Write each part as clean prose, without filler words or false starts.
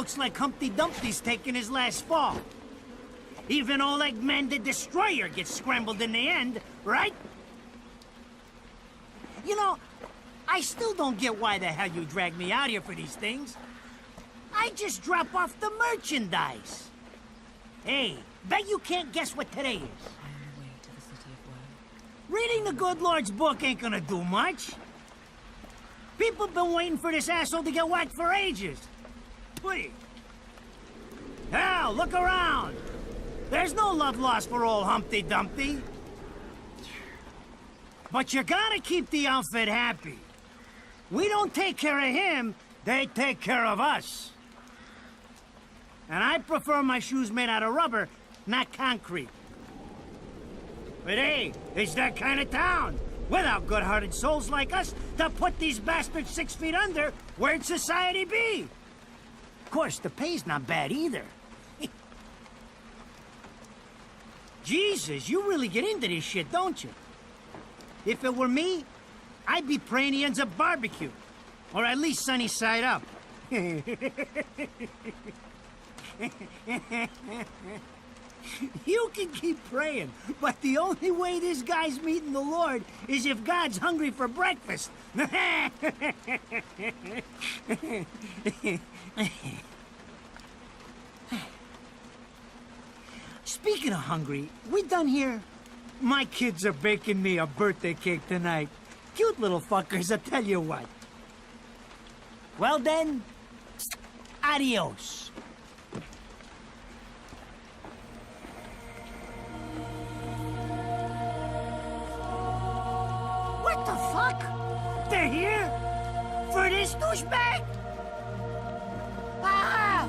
looks like Humpty Dumpty's taking his last fall. Even old Eggman the Destroyer gets scrambled in the end, right? You know, I still don't get why the hell you dragged me out here for these things. I just drop off the merchandise. Hey, bet you can't guess what today is. On the way to the city of work. Reading the good Lord's book ain't gonna do much. People been waiting for this asshole to get whacked for ages. Please. Hell, look around. There's no love lost for old Humpty Dumpty. But you gotta keep the outfit happy. We don't take care of him, they take care of us. And I prefer my shoes made out of rubber, not concrete. But hey, it's that kind of town. Without good-hearted souls like us to put these bastards 6 feet under, where'd society be? Of course, the pay's not bad either. Jesus, you really get into this shit, don't you? If it were me, I'd be praying he ends up barbecue. Or at least sunny side up. You can keep praying, but the only way this guy's meeting the Lord is if God's hungry for breakfast. Speaking of hungry, we done here? My kids are baking me a birthday cake tonight. Cute little fuckers, I'll tell you what. Well then, adios. What the fuck? They're here? For this douchebag? Ah!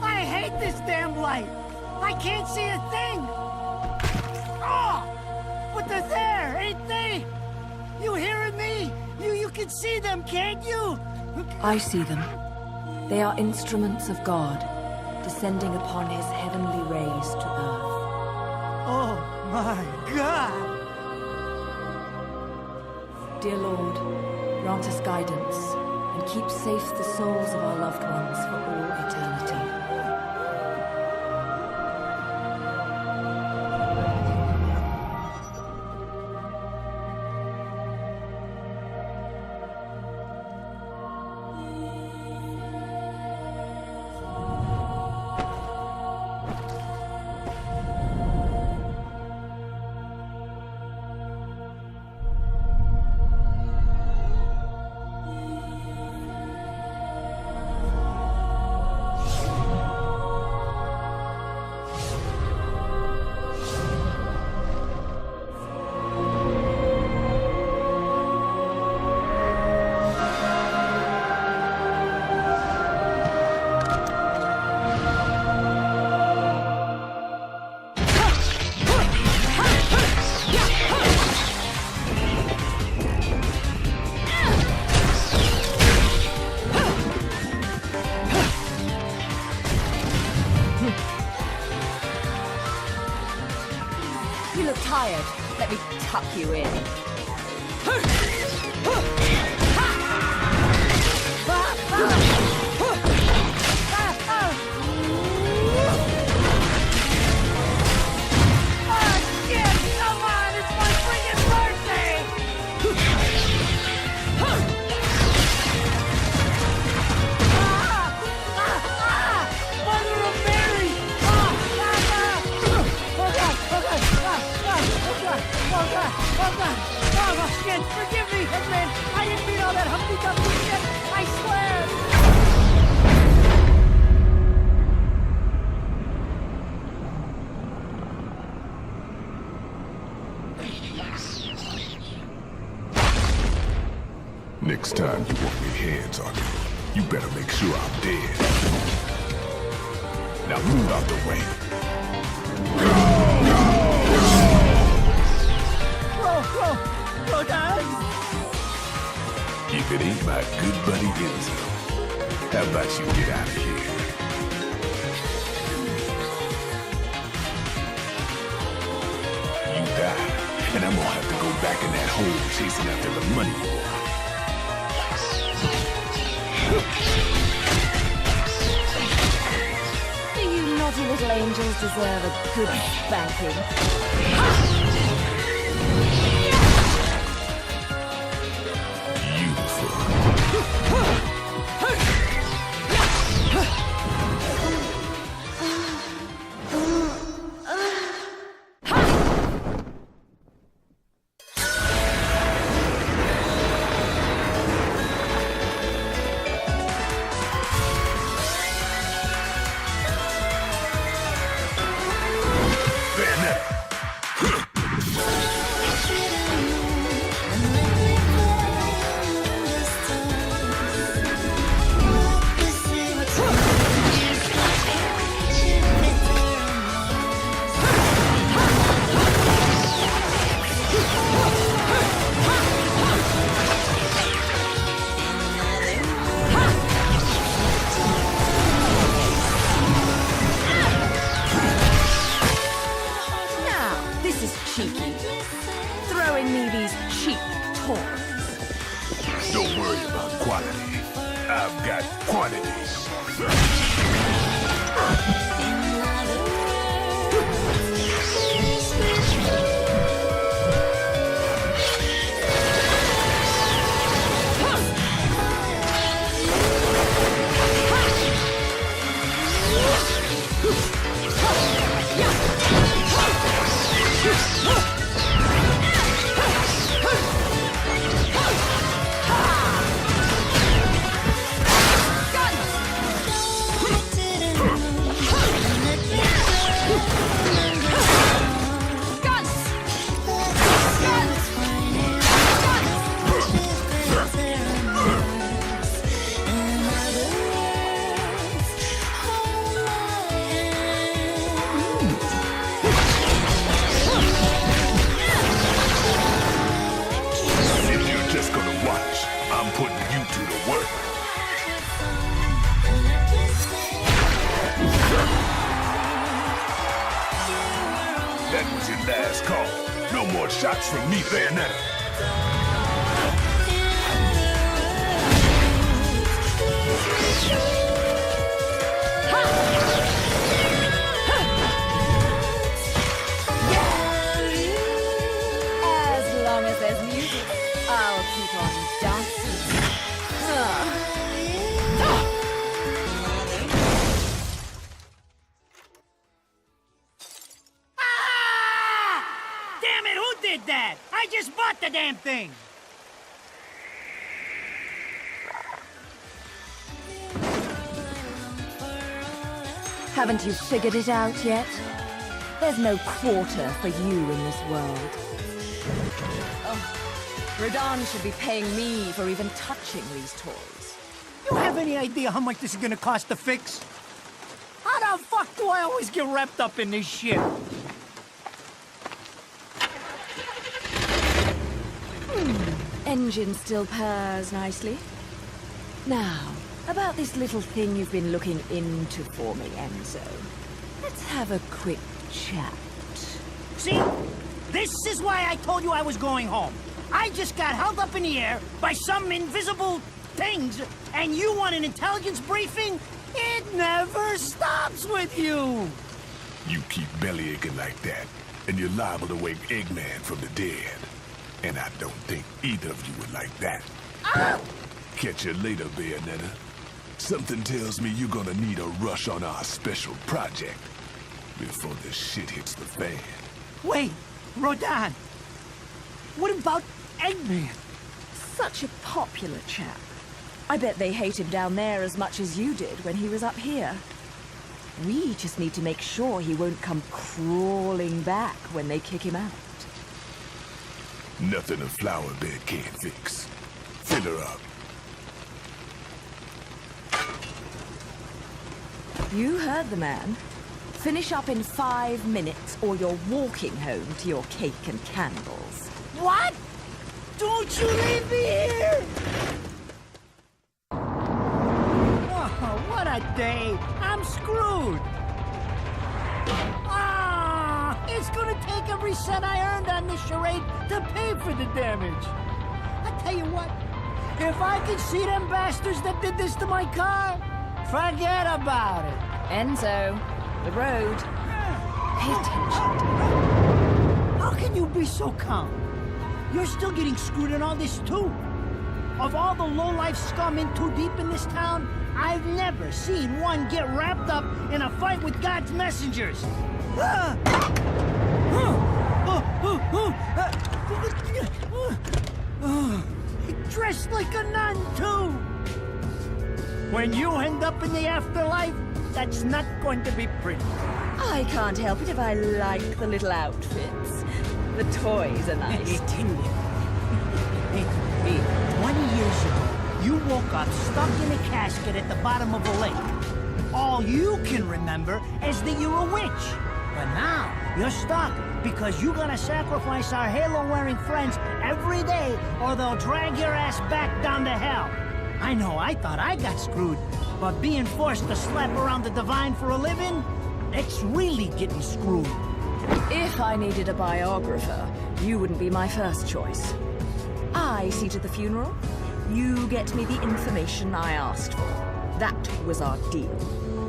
I hate this damn light. I can't see a thing. Oh! But they're there, ain't they? You hearing me? You can see them, can't you? I see them. They are instruments of God, descending upon his heavenly rays to earth. Oh my God! Dear Lord, grant us guidance, and keep safe the souls of our loved ones for all eternity. You look tired. Let me tuck you in. Oh, shit! Forgive me, Hitman! I didn't mean all that Humpty Dumpty shit! I swear! Next time you want me hands on you, you better make sure I'm dead. Now move out the way. Go down! If it ain't my good buddy Enzo, how about you get out of here? You die, and I'm gonna have to go back in that hole chasing after the money you want. Naughty little angels deserve a good spanking. Throwing me these cheap toys. Don't worry about quality. I've got quantity. That was your last call. No more shots from me, Bayonetta. As long as there's music, I'll keep on dancing. Damn it, who did that? I just bought the damn thing! Haven't you figured it out yet? There's no quarter for you in this world. Oh, Rodan should be paying me for even touching these toys. You have any idea how much this is gonna cost to fix? How the fuck do I always get wrapped up in this shit? Engine still purrs nicely. Now, about this little thing you've been looking into for me, Enzo. Let's have a quick chat. See? This is why I told you I was going home. I just got held up in the air by some invisible things, and you want an intelligence briefing? It never stops with you! You keep bellyaching like that, and you're liable to wake Eggman from the dead. And I don't think either of you would like that. Ah! Catch you later, Bayonetta. Something tells me you're gonna need a rush on our special project before this shit hits the fan. Wait, Rodan. What about Eggman? Such a popular chap. I bet they hate him down there as much as you did when he was up here. We just need to make sure he won't come crawling back when they kick him out. Nothing a flower bed can't fix. Fill her up. You heard the man. Finish up in 5 minutes or you're walking home to your cake and candles. What? Don't you leave me here! Oh, what a day! I'm screwed! Ah, it's gonna take every cent I earned on this charade to pay for the damage. I tell you what, if I could see them bastards that did this to my car, forget about it. Enzo, the road. Pay attention. How can you be so calm? You're still getting screwed in all this, too. Of all the low-life scum in too deep in this town, I've never seen one get wrapped up in a fight with God's messengers. Dressed like a nun, too. When you end up in the afterlife, that's not going to be pretty. I can't help it if I like the little outfits. The toys are nice, too. Hey, 20 years ago, you woke up stuck in a casket at the bottom of a lake. All you can remember is that you're a witch. But now, you're stuck because you gotta sacrifice our halo-wearing friends every day or they'll drag your ass back down to hell. I know, I thought I got screwed, but being forced to slap around the divine for a living, it's really getting screwed. If I needed a biographer, you wouldn't be my first choice. I see to the funeral. You get me the information I asked for. That was our deal.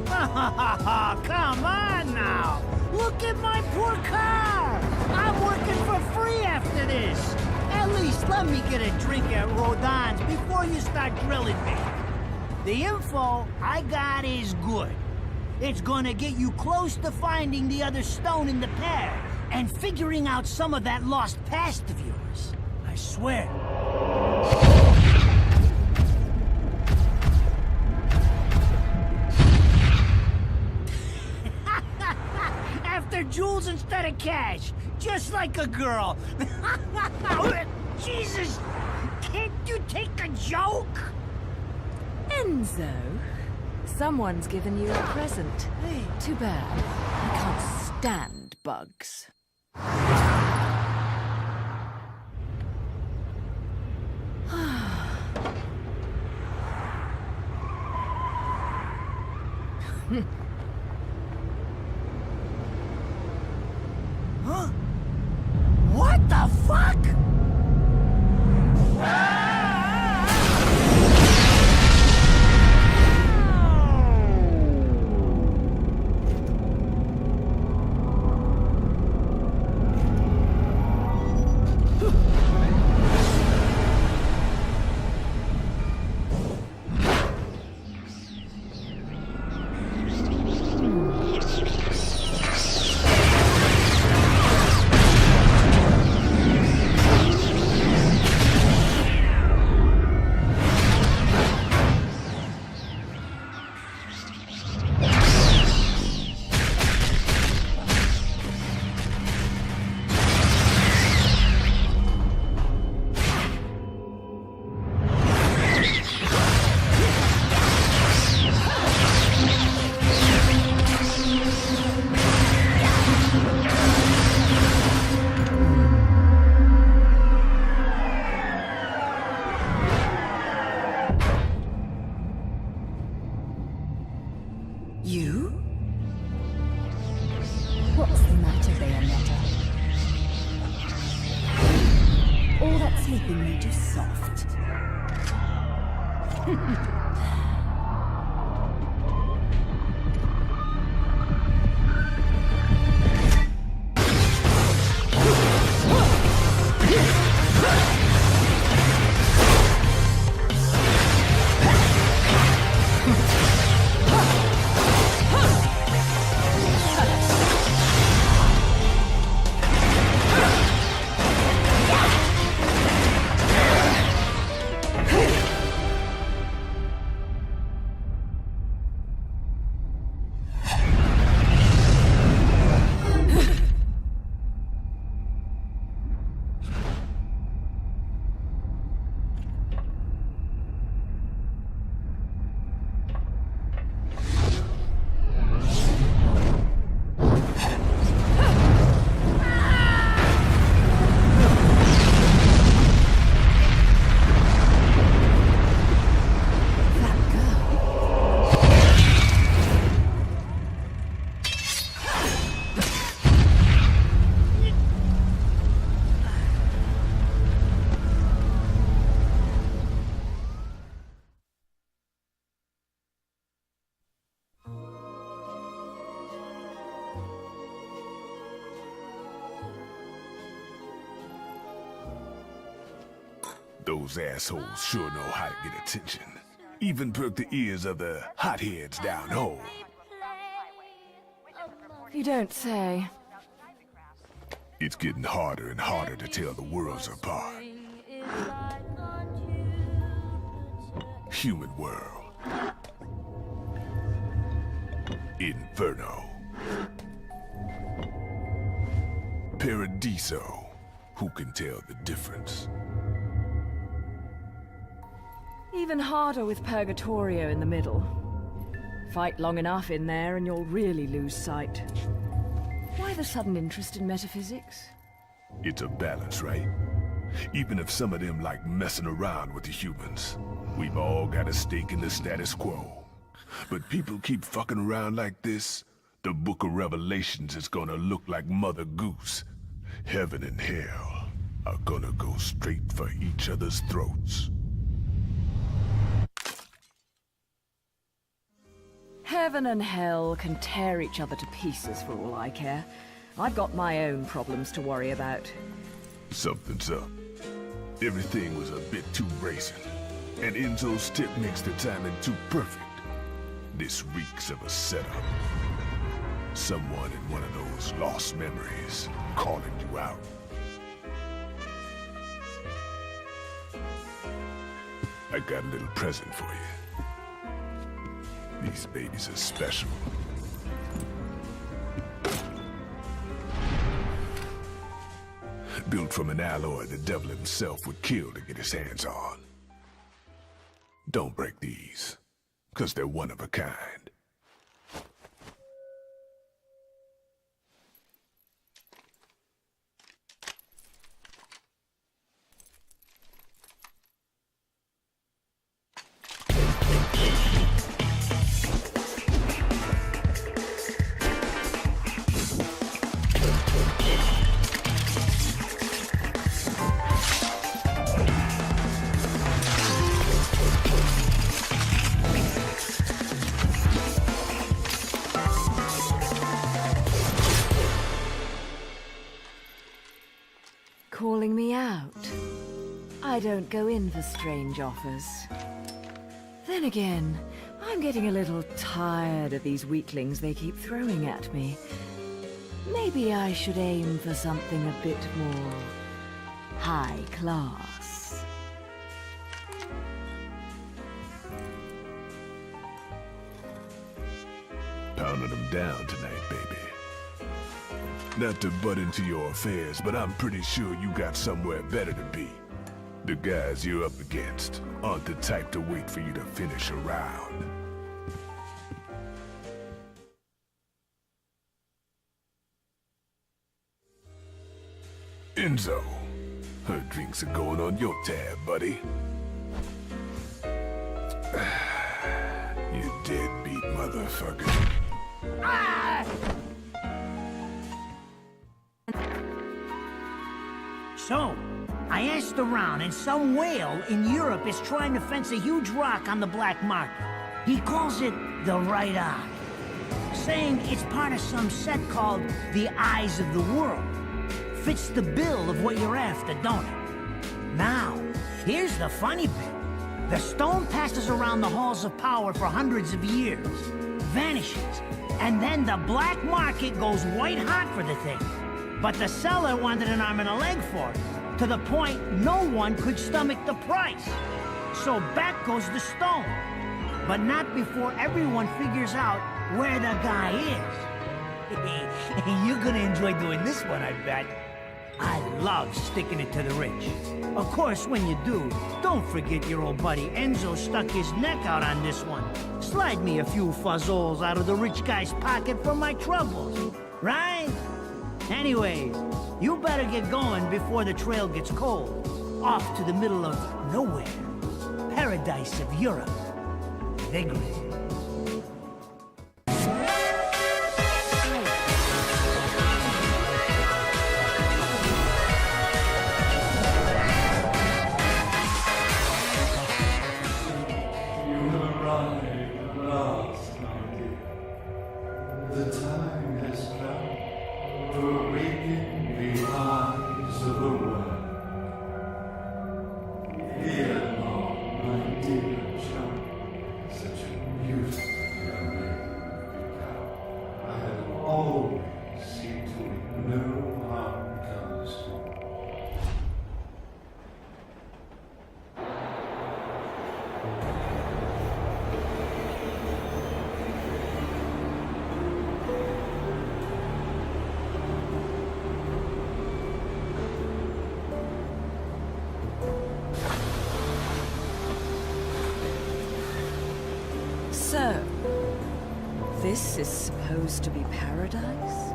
Come on now! Look at my poor car! I'm working for free after this! At least let me get a drink at Rodon's before you start drilling me. The info I got is good. It's gonna get you close to finding the other stone in the pair and figuring out some of that lost past of yours. I swear. After jewels instead of cash, just like a girl. Jesus, can't you take a joke? Enzo, someone's given you a present. Hey. Too bad. I can't stand bugs. Huh? What the fuck? You? What's the matter, Bayonetta? All that sleeping made you soft. Those assholes sure know how to get attention. Even perk the ears of the hotheads down home. You don't say. It's getting harder and harder to tell the worlds apart. Human world. Inferno. Paradiso. Who can tell the difference? Even harder with Purgatorio in the middle. Fight long enough in there and you'll really lose sight. Why the sudden interest in metaphysics? It's a balance, right? Even if some of them like messing around with the humans, we've all got a stake in the status quo. But people keep fucking around like this, the Book of Revelations is gonna look like Mother Goose. Heaven and hell are gonna go straight for each other's throats. Heaven and hell can tear each other to pieces for all I care. I've got my own problems to worry about. Something's up. Everything was a bit too brazen, and Enzo's tip makes the timing too perfect. This reeks of a setup. Someone in one of those lost memories calling you out. I got a little present for you. These babies are special. Built from an alloy the devil himself would kill to get his hands on. Don't break these, 'cause they're one of a kind. Calling me out? I don't go in for strange offers. Then again, I'm getting a little tired of these weaklings they keep throwing at me. Maybe I should aim for something a bit more high class. Pounding them down tonight, baby. Not to butt into your affairs, but I'm pretty sure you got somewhere better to be. The guys you're up against aren't the type to wait for you to finish a round. Enzo, her drinks are going on your tab, buddy. You deadbeat motherfucker. So, I asked around, and some whale in Europe is trying to fence a huge rock on the black market. He calls it the right eye, saying it's part of some set called the Eyes of the World. Fits the bill of what you're after, don't it? Now, here's the funny bit. The stone passes around the halls of power for hundreds of years, vanishes, and then the black market goes white hot for the thing. But the seller wanted an arm and a leg for it, to the point no one could stomach the price. So back goes the stone. But not before everyone figures out where the guy is. You're gonna enjoy doing this one, I bet. I love sticking it to the rich. Of course, when you do, don't forget your old buddy Enzo stuck his neck out on this one. Slide me a few fuzzoles out of the rich guy's pocket for my troubles, right? Anyways, you better get going before the trail gets cold. Off to the middle of nowhere. Paradise of Europe. Vigorous. always see to it no harm comes to me. So, this is supposed to be paradise?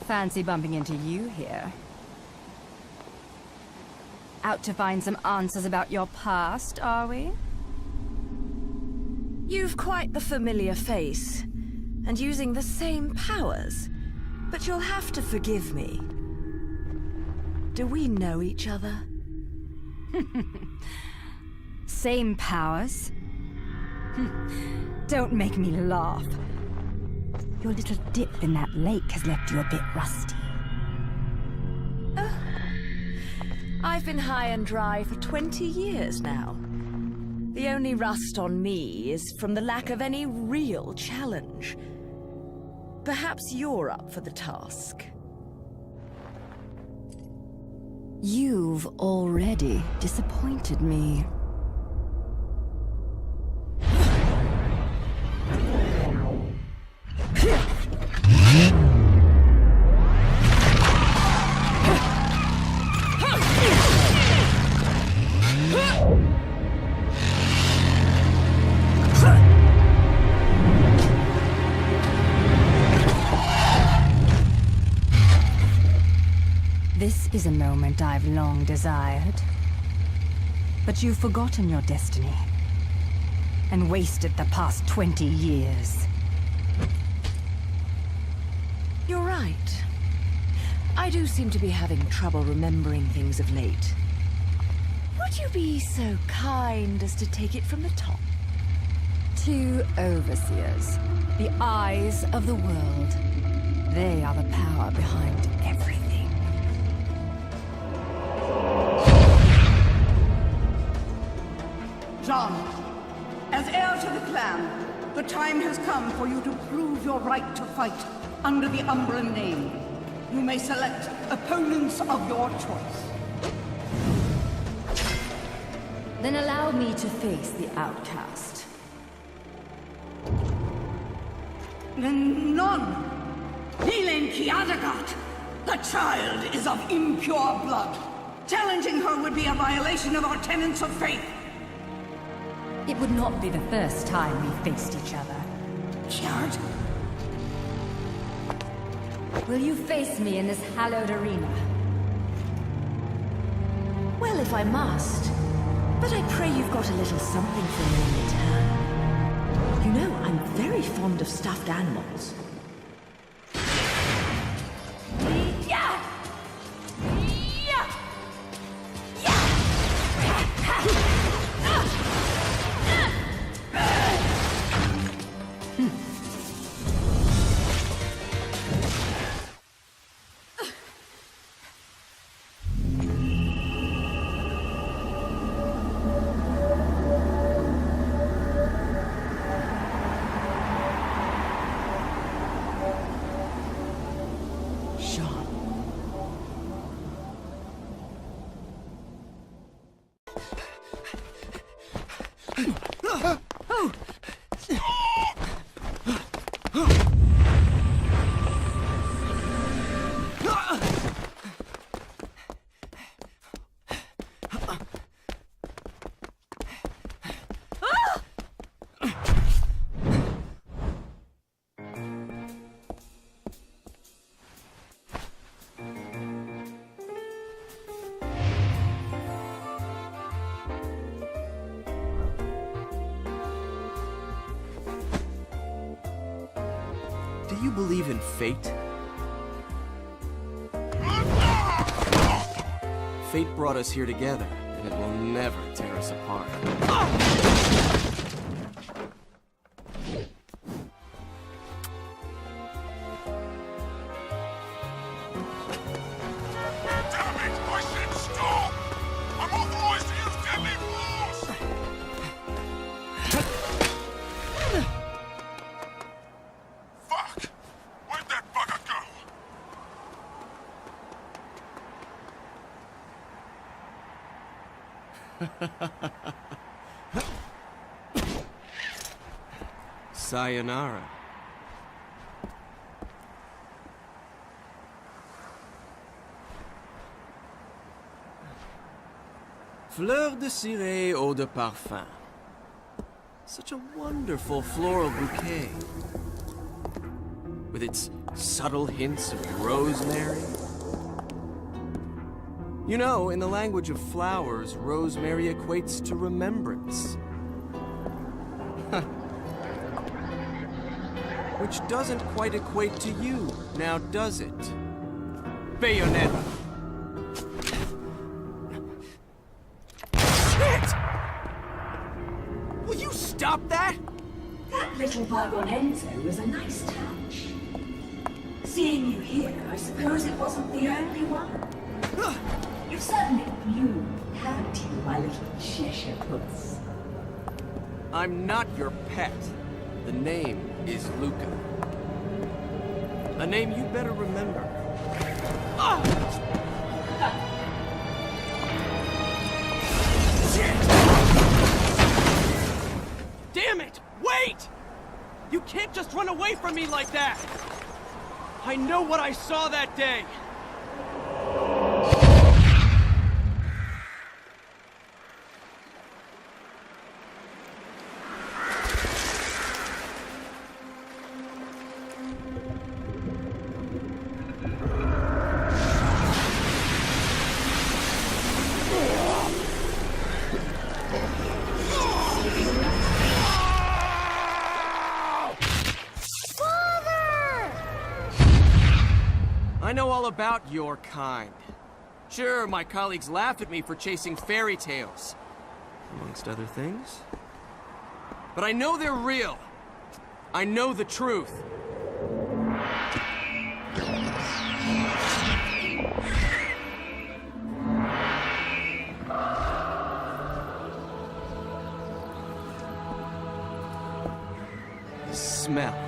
Fancy bumping into you here. Out to find some answers about your past, are we? You've quite the familiar face, and using the same powers. But you'll have to forgive me. Do we know each other? Same powers? Don't make me laugh. Your little dip in that lake has left you a bit rusty. I've been high and dry for 20 years now. The only rust on me is from the lack of any real challenge. Perhaps you're up for the task. You've already disappointed me. This is a moment I've long desired. But you've forgotten your destiny and wasted the past 20 years. You're right. I do seem to be having trouble remembering things of late. Would you be so kind as to take it from the top? 2 overseers, the eyes of the world. They are the power behind everything. John, as heir to the clan, the time has come for you to prove your right to fight under the Umbran name. You may select opponents of your choice. Then allow me to face the outcast. None. Helen Kiadagat. The child is of impure blood. Challenging her would be a violation of our tenets of faith. It would not be the first time we faced each other. Kiard? Will you face me in this hallowed arena? Well, if I must. But I pray you've got a little something for me in return. You know, I'm very fond of stuffed animals. Yeah! you believe in fate? Fate brought us here together, and it will never tear us apart. Sayonara. Fleur de ciré, eau de parfum. Such a wonderful floral bouquet. With its subtle hints of rosemary. You know, in the language of flowers, rosemary equates to remembrance. Which doesn't quite equate to you, now does it? Bayonetta! Shit! Will you stop that? That little Bayonetta was a nice touch. Seeing you here, I suppose it wasn't the only one. You've certainly bloomed, haven't you, my little Cheshire puss? I'm not your pet. The name is Luca. A name you better remember. Ah! Shit! Damn it! Wait! You can't just run away from me like that! I know what I saw that day! I know all about your kind. Sure, my colleagues laugh at me for chasing fairy tales, amongst other things. But I know they're real. I know the truth. The smell.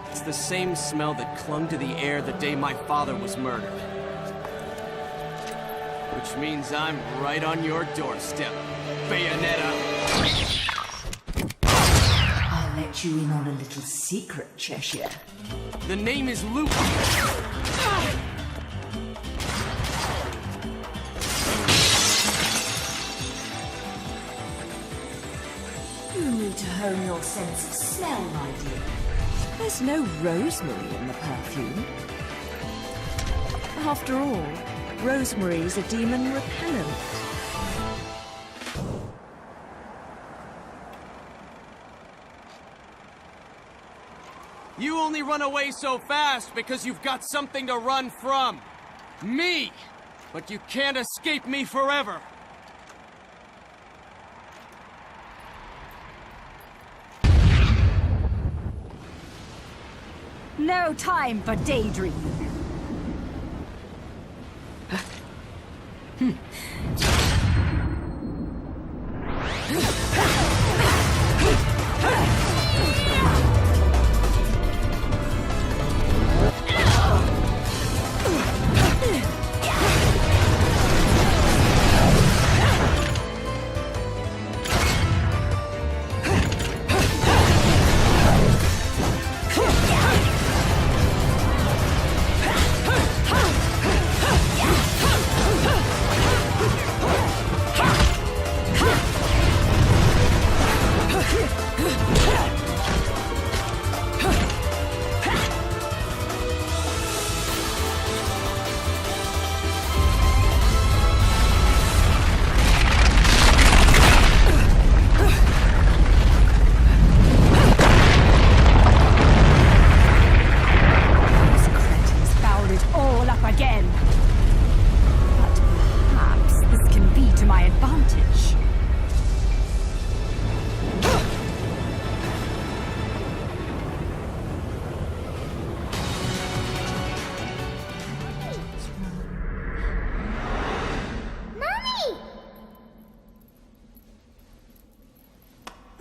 It's the same smell that clung to the air the day my father was murdered. Which means I'm right on your doorstep, Bayonetta. I'll let you in on a little secret, Cheshire. The name is Luke. You need to hone your sense of smell, my dear. There's no rosemary in the perfume. After all, rosemary's a demon repellent. You only run away so fast because you've got something to run from. Me! But you can't escape me forever. No time for daydreaming.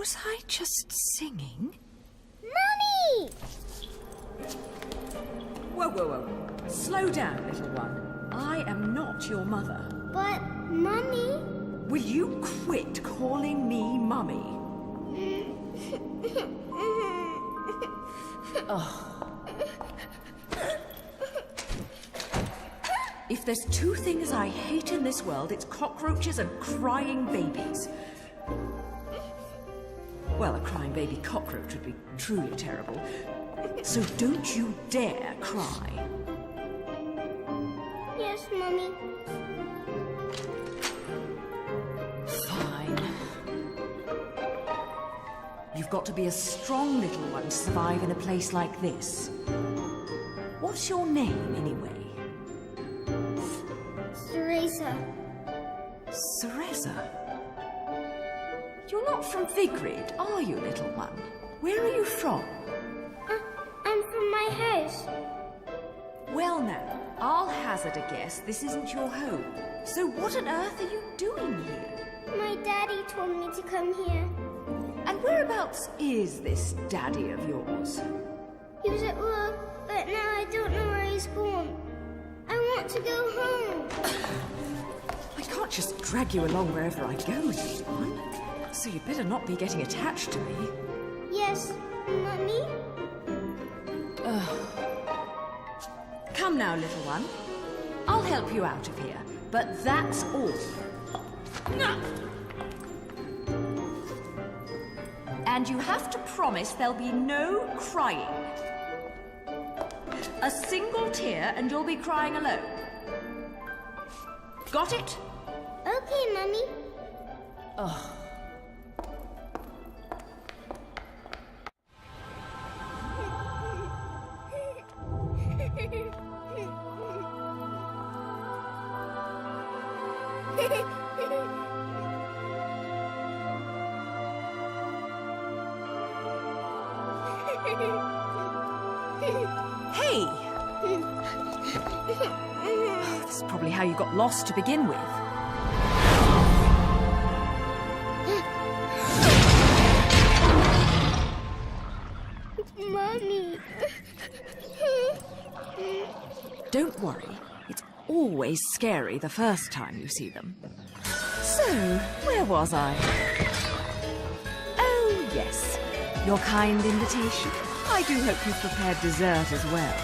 Was I just singing? Mummy! Whoa, whoa, whoa. Slow down, little one. I am not your mother. But, Mummy... Will you quit calling me Mummy? If there's two things I hate in this world, it's cockroaches and crying babies. Well, a crying baby cockroach would be truly terrible. So don't you dare cry. Yes, Mummy. Fine. You've got to be a strong little one to survive in a place like this. What's your name, anyway? Teresa. Cereza? You're not from Vigrid, are you, little one? Where are you from? I'm from my house. Well now, I'll hazard a guess this isn't your home. So what on earth are you doing here? My daddy told me to come here. And whereabouts is this daddy of yours? He was at work, but now I don't know where he's gone. I want to go home. I can't just drag you along wherever I go, little one. So you'd better not be getting attached to me. Yes, Mummy? Come now, little one. I'll help you out of here, but that's all. And you have to promise there'll be no crying. A single tear and you'll be crying alone. Got it? Okay, Mummy. Hey! This is probably how you got lost to begin with. Mummy. Don't worry. It's always scary the first time you see them. So, where was I? Oh, yes. Your kind invitation. I do hope you've prepared dessert as well.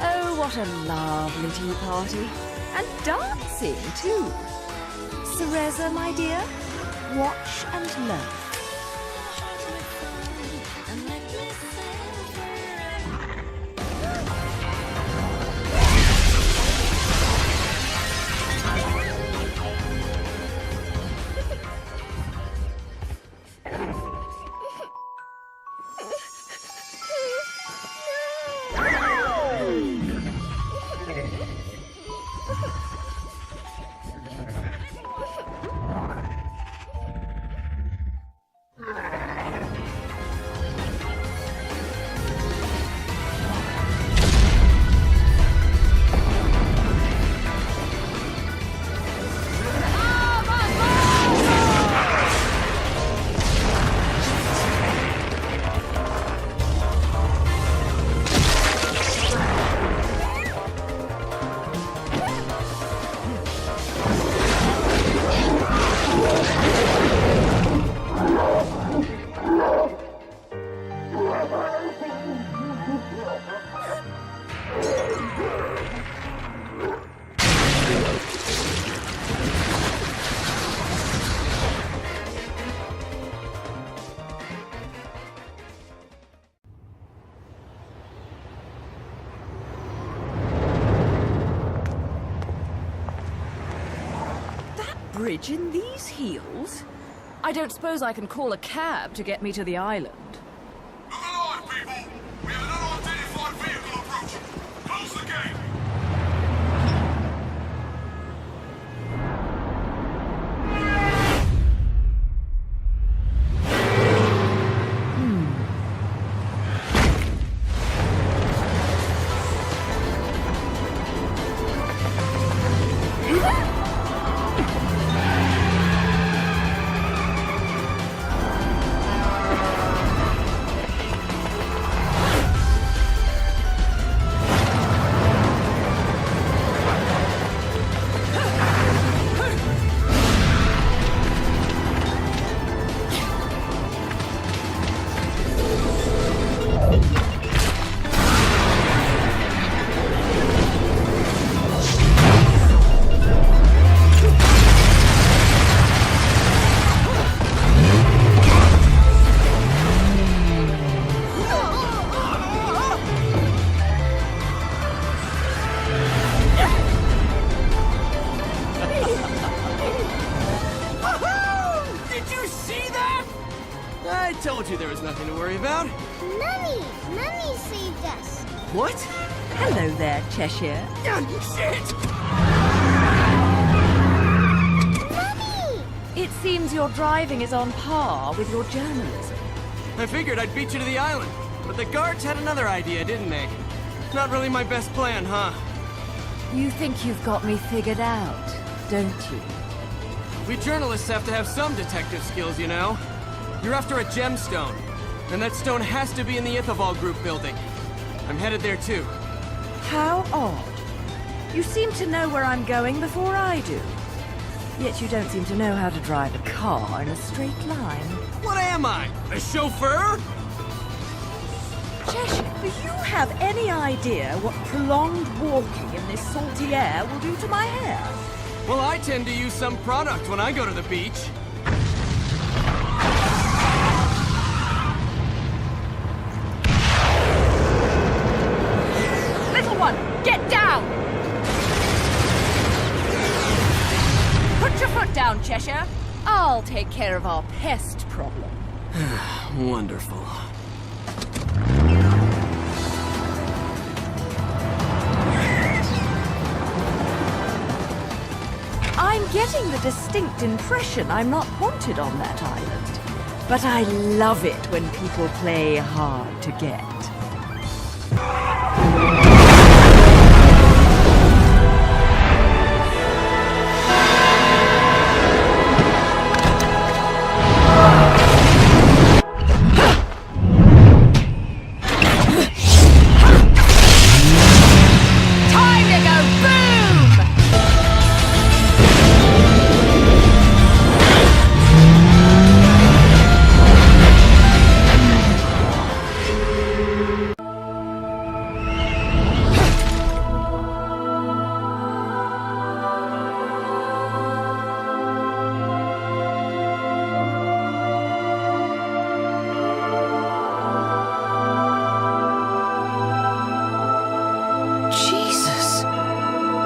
Oh, what a lovely tea party. And dancing, too. Cereza, my dear, watch and learn. Bridge in these heels? I don't suppose I can call a cab to get me to the island. Look alive, people! We have an unidentified vehicle approaching. Close the gate! about? Mummy! Mummy saved us! What? Hello there, Cheshire. Shit! Mummy! It seems your driving is on par with your journalism. I figured I'd beat you to the island, but the guards had another idea, didn't they? Not really my best plan, huh? You think you've got me figured out, don't you? We journalists have to have some detective skills, you know? You're after a gemstone, and that stone has to be in the Ithaval Group building. I'm headed there too. How odd. You seem to know where I'm going before I do. Yet you don't seem to know how to drive a car in a straight line. What am I? A chauffeur? Cheshire, do you have any idea what prolonged walking in this salty air will do to my hair? Well, I tend to use some product when I go to the beach. Little one, get down! Put your foot down, Cheshire. I'll take care of our pest problem. Wonderful. I'm getting the distinct impression I'm not wanted on that island. But I love it when people play hard to get.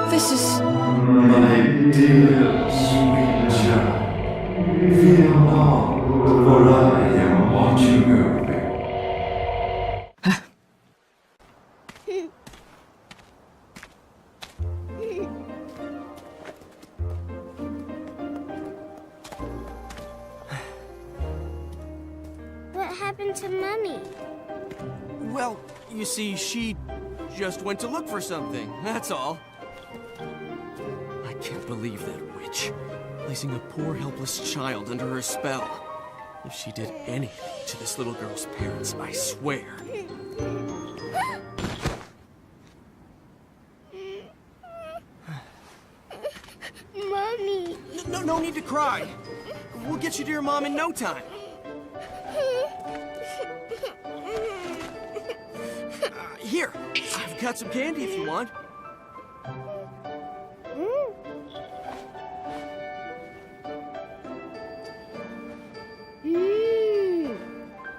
This is... My dear sweet child, fear not, for I am watching over What happened to Mummy? Well, you see, she just went to look for something, that's all. I can't believe that witch, placing a poor helpless child under her spell. If she did anything to this little girl's parents, I swear. Mommy! No need to cry. We'll get you to your mom in no time. Here, I've got some candy if you want.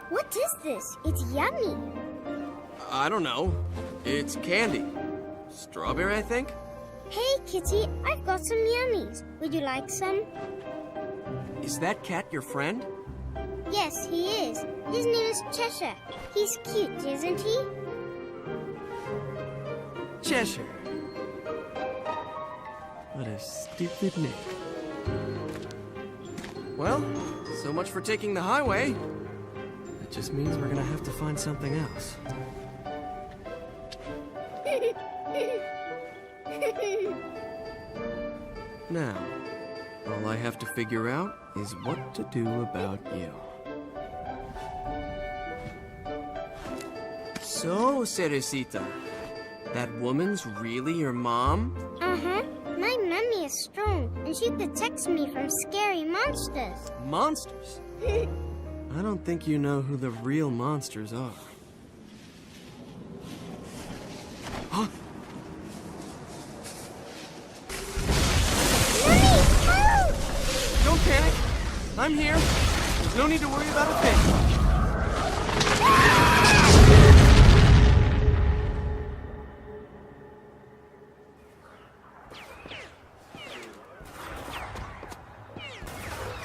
What is this? It's yummy. I don't know. It's candy. Strawberry, I think? Hey, Kitty, I've got some yummies. Would you like some? Is that cat your friend? Yes, he is. His name is Cheshire. He's cute, isn't he? Cheshire. What a stupid name. Well, so much for taking the highway. That just means we're gonna have to find something else. Now, all I have to figure out is what to do about you. So, Cerecita, that woman's really your mom? Uh-huh. My mummy is strong, and she protects me from scary monsters. Monsters? I don't think you know who the real monsters are. Huh? Mummy, help! Don't panic. I'm here. There's no need to worry about a thing.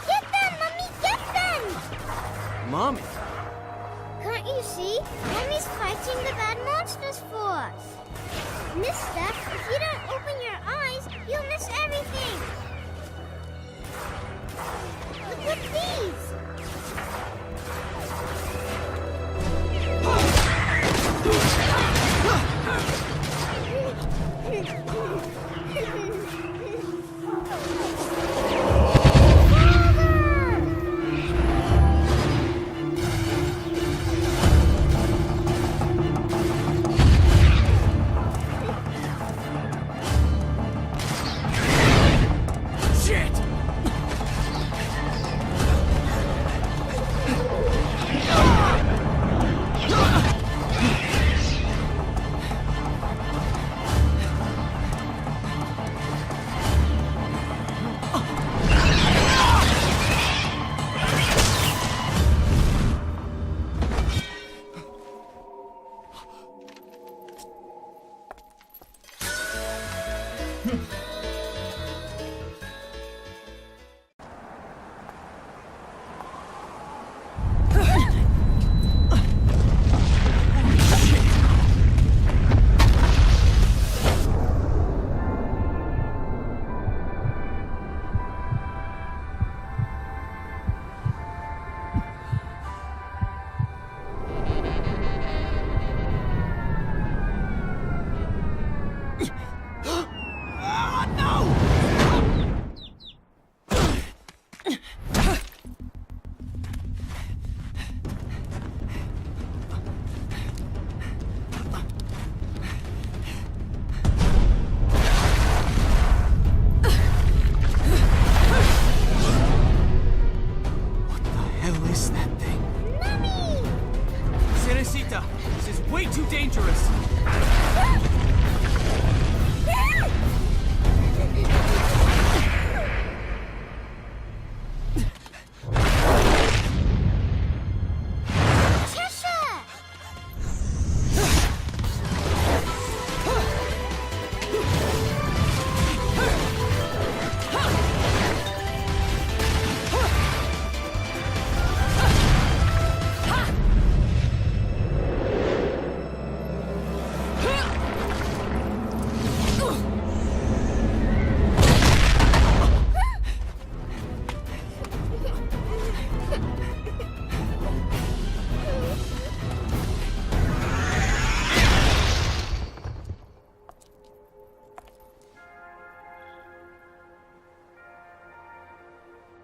Get them, Mummy, get them! Mommy? Can't You see, Mommy's fighting the bad monsters for us. Mister, if you don't open your eyes, you'll miss everything. Look at these.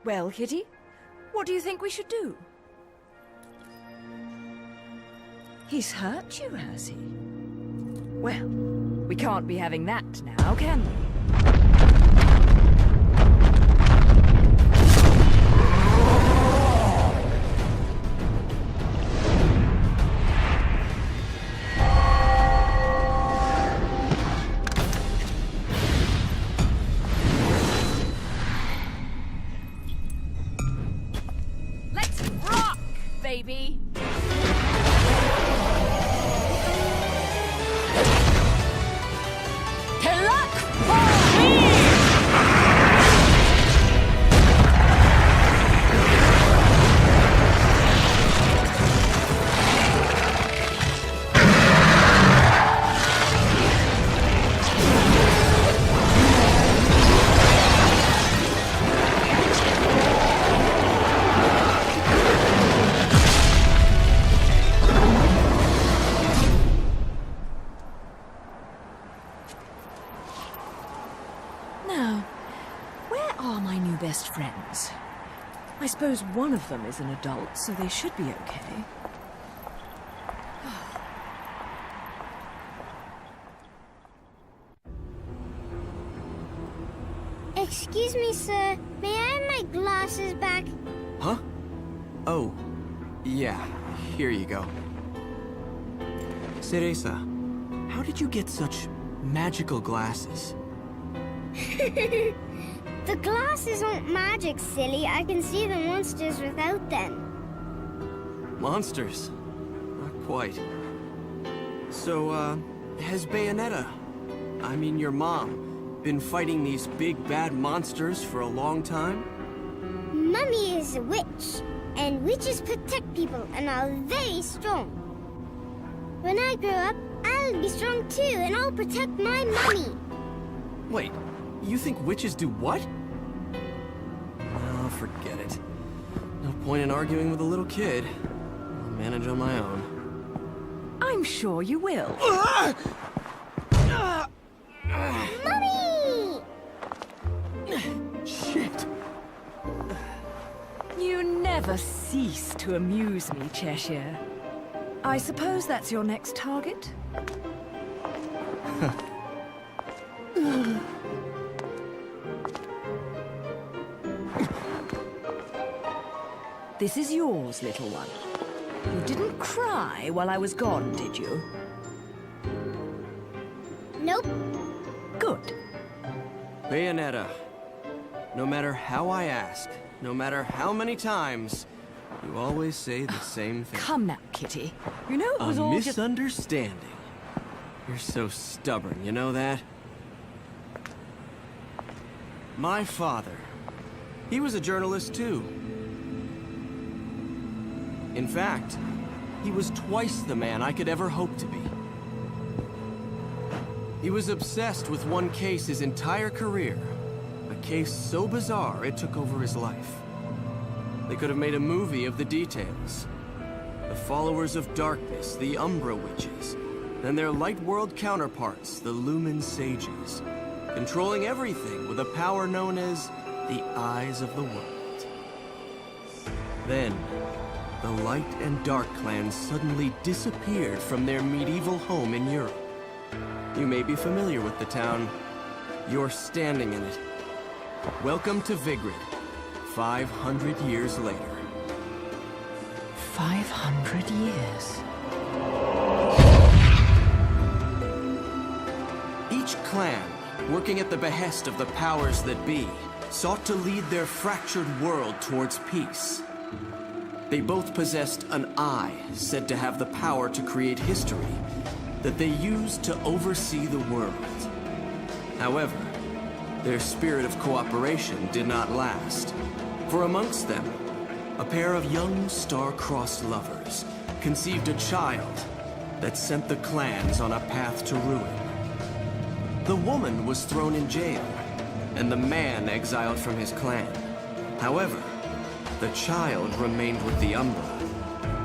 Well, Kitty, what do you think we should do? He's hurt you, has he? Well, we can't be having that now, can we? Baby. Best friends. I suppose one of them is an adult, so they should be okay. Excuse me, sir. May I have my glasses back? Huh? Oh, yeah. Here you go. Cereza, how did you get such magical glasses? The glasses aren't magic, silly. I can see the monsters without them. Monsters? Not quite. So, has Bayonetta, I mean your mom, been fighting these big bad monsters for a long time? Mummy is a witch. And witches protect people and are very strong. When I grow up, I'll be strong too, and I'll protect my mommy. Wait, you think witches do what? Oh, forget it. No point in arguing with a little kid. I'll manage on my own. I'm sure you will. Mommy! Shit. You never cease to amuse me, Cheshire. I suppose that's your next target? This is yours, little one. You didn't cry while I was gone, did you? Nope. Good. Bayonetta, no matter how I ask, no matter how many times, you always say the same thing. Come now, Kitty. You know it was A all just... misunderstanding. You're so stubborn, you know that? My father, he was a journalist too. In fact, he was twice the man I could ever hope to be. He was obsessed with one case his entire career. A case so bizarre it took over his life. They could have made a movie of the details. The followers of darkness, the Umbra Witches, and their light world counterparts, the Lumen Sages, controlling everything with a power known as the Eyes of the World. Then, the Light and Dark clans suddenly disappeared from their medieval home in Europe. You may be familiar with the town. You're standing in it. Welcome to Vigrid, 500 years later. 500 years. Each clan, working at the behest of the powers that be, sought to lead their fractured world towards peace. They both possessed an eye said to have the power to create history that they used to oversee the world. However, their spirit of cooperation did not last. For amongst them, a pair of young star-crossed lovers conceived a child that sent the clans on a path to ruin. The woman was thrown in jail, and the man exiled from his clan. However, the child remained with the Umbra,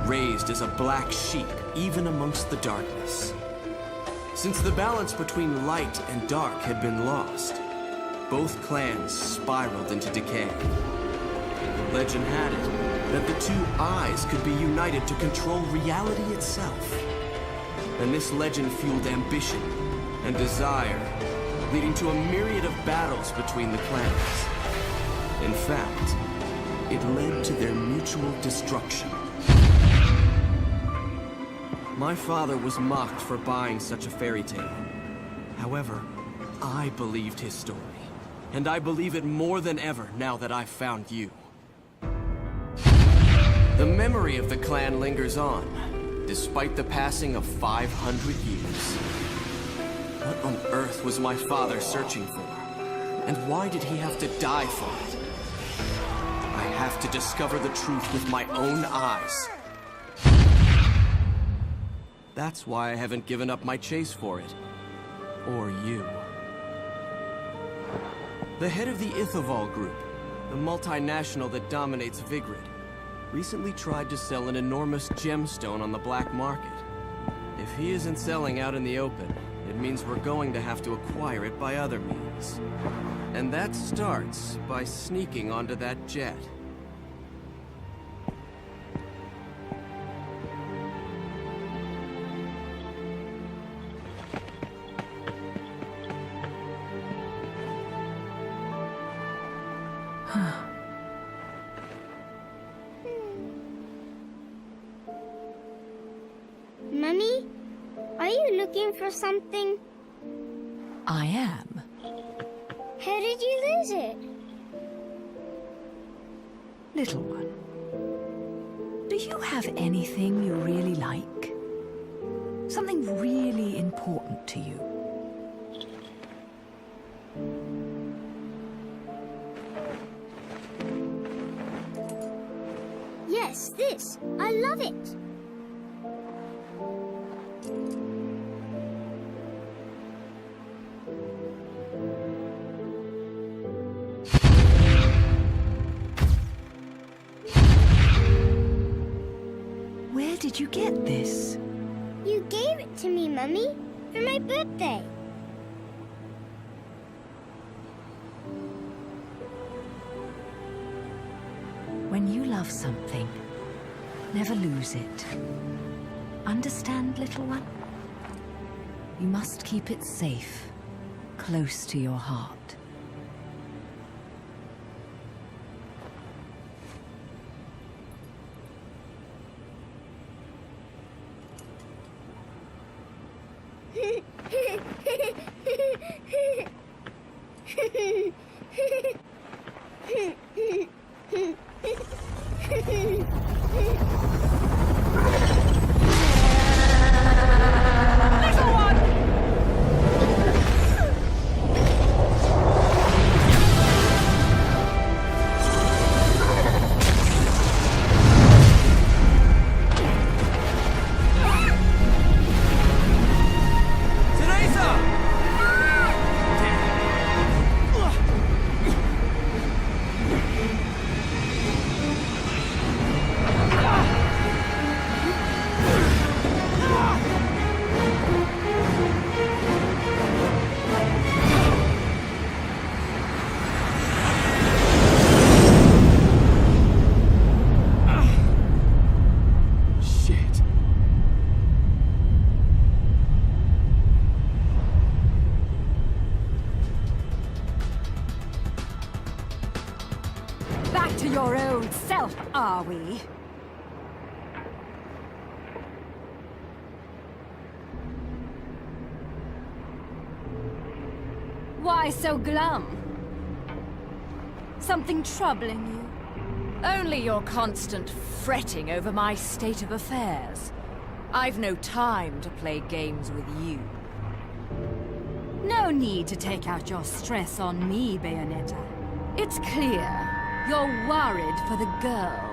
raised as a black sheep even amongst the darkness. Since the balance between light and dark had been lost, both clans spiraled into decay. Legend had it that the two eyes could be united to control reality itself. And this legend fueled ambition and desire, leading to a myriad of battles between the clans. In fact, it led to their mutual destruction. My father was mocked for buying such a fairy tale. However, I believed his story. And I believe it more than ever now that I've found you. The memory of the clan lingers on, despite the passing of 500 years. What on earth was my father searching for? And why did he have to die for it? I have to discover the truth with my own eyes. That's why I haven't given up my chase for it. Or you. The head of the Ithoval Group, the multinational that dominates Vigrid, recently tried to sell an enormous gemstone on the black market. If he isn't selling out in the open, it means we're going to have to acquire it by other means. And that starts by sneaking onto that jet. Mummy, are you looking for something? I am. How did you lose it? Little one, do you have anything you really like? Something really important to you? Yes. I love it. Where did you get this? You gave it to me, Mummy, for my birthday. When you love something, never lose it. Understand, little one? You must keep it safe, close to your heart. Back to your old self, are we? Why so glum? Something troubling you? Only your constant fretting over my state of affairs. I've no time to play games with you. No need to take out your stress on me, Bayonetta. It's clear you're worried for the girl.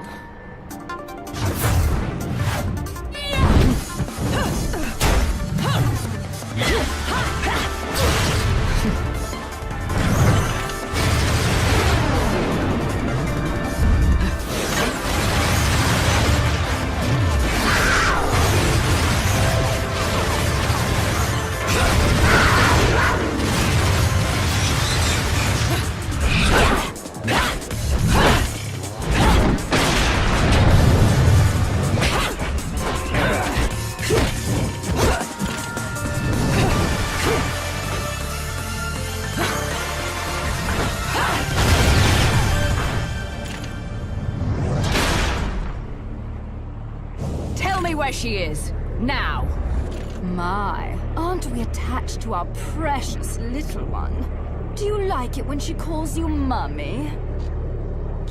Where she is, now. My, aren't we attached to our precious little one? Do you like it when she calls you Mummy?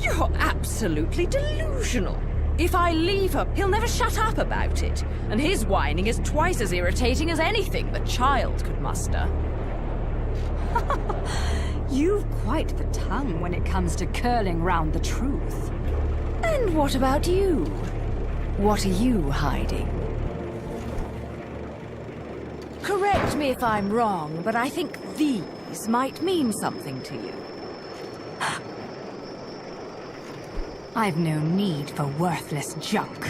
You're absolutely delusional. If I leave her, he'll never shut up about it. And his whining is twice as irritating as anything the child could muster. You've quite the tongue when it comes to curling round the truth. And what about you? What are you hiding? Correct me if I'm wrong, but I think these might mean something to you. I've no need for worthless junk.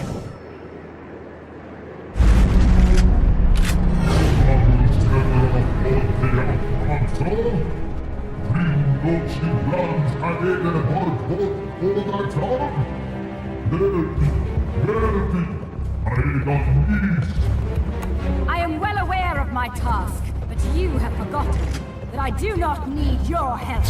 I am well aware of my task, but you have forgotten that I do not need your help.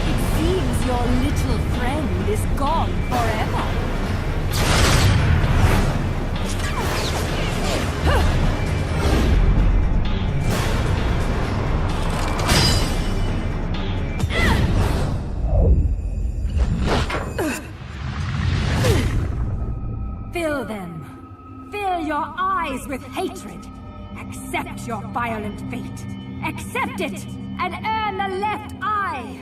It seems your little friend is gone forever. Fill them. Fill your eyes with hatred. Accept accept your violent fate. Accept it and earn the left eye.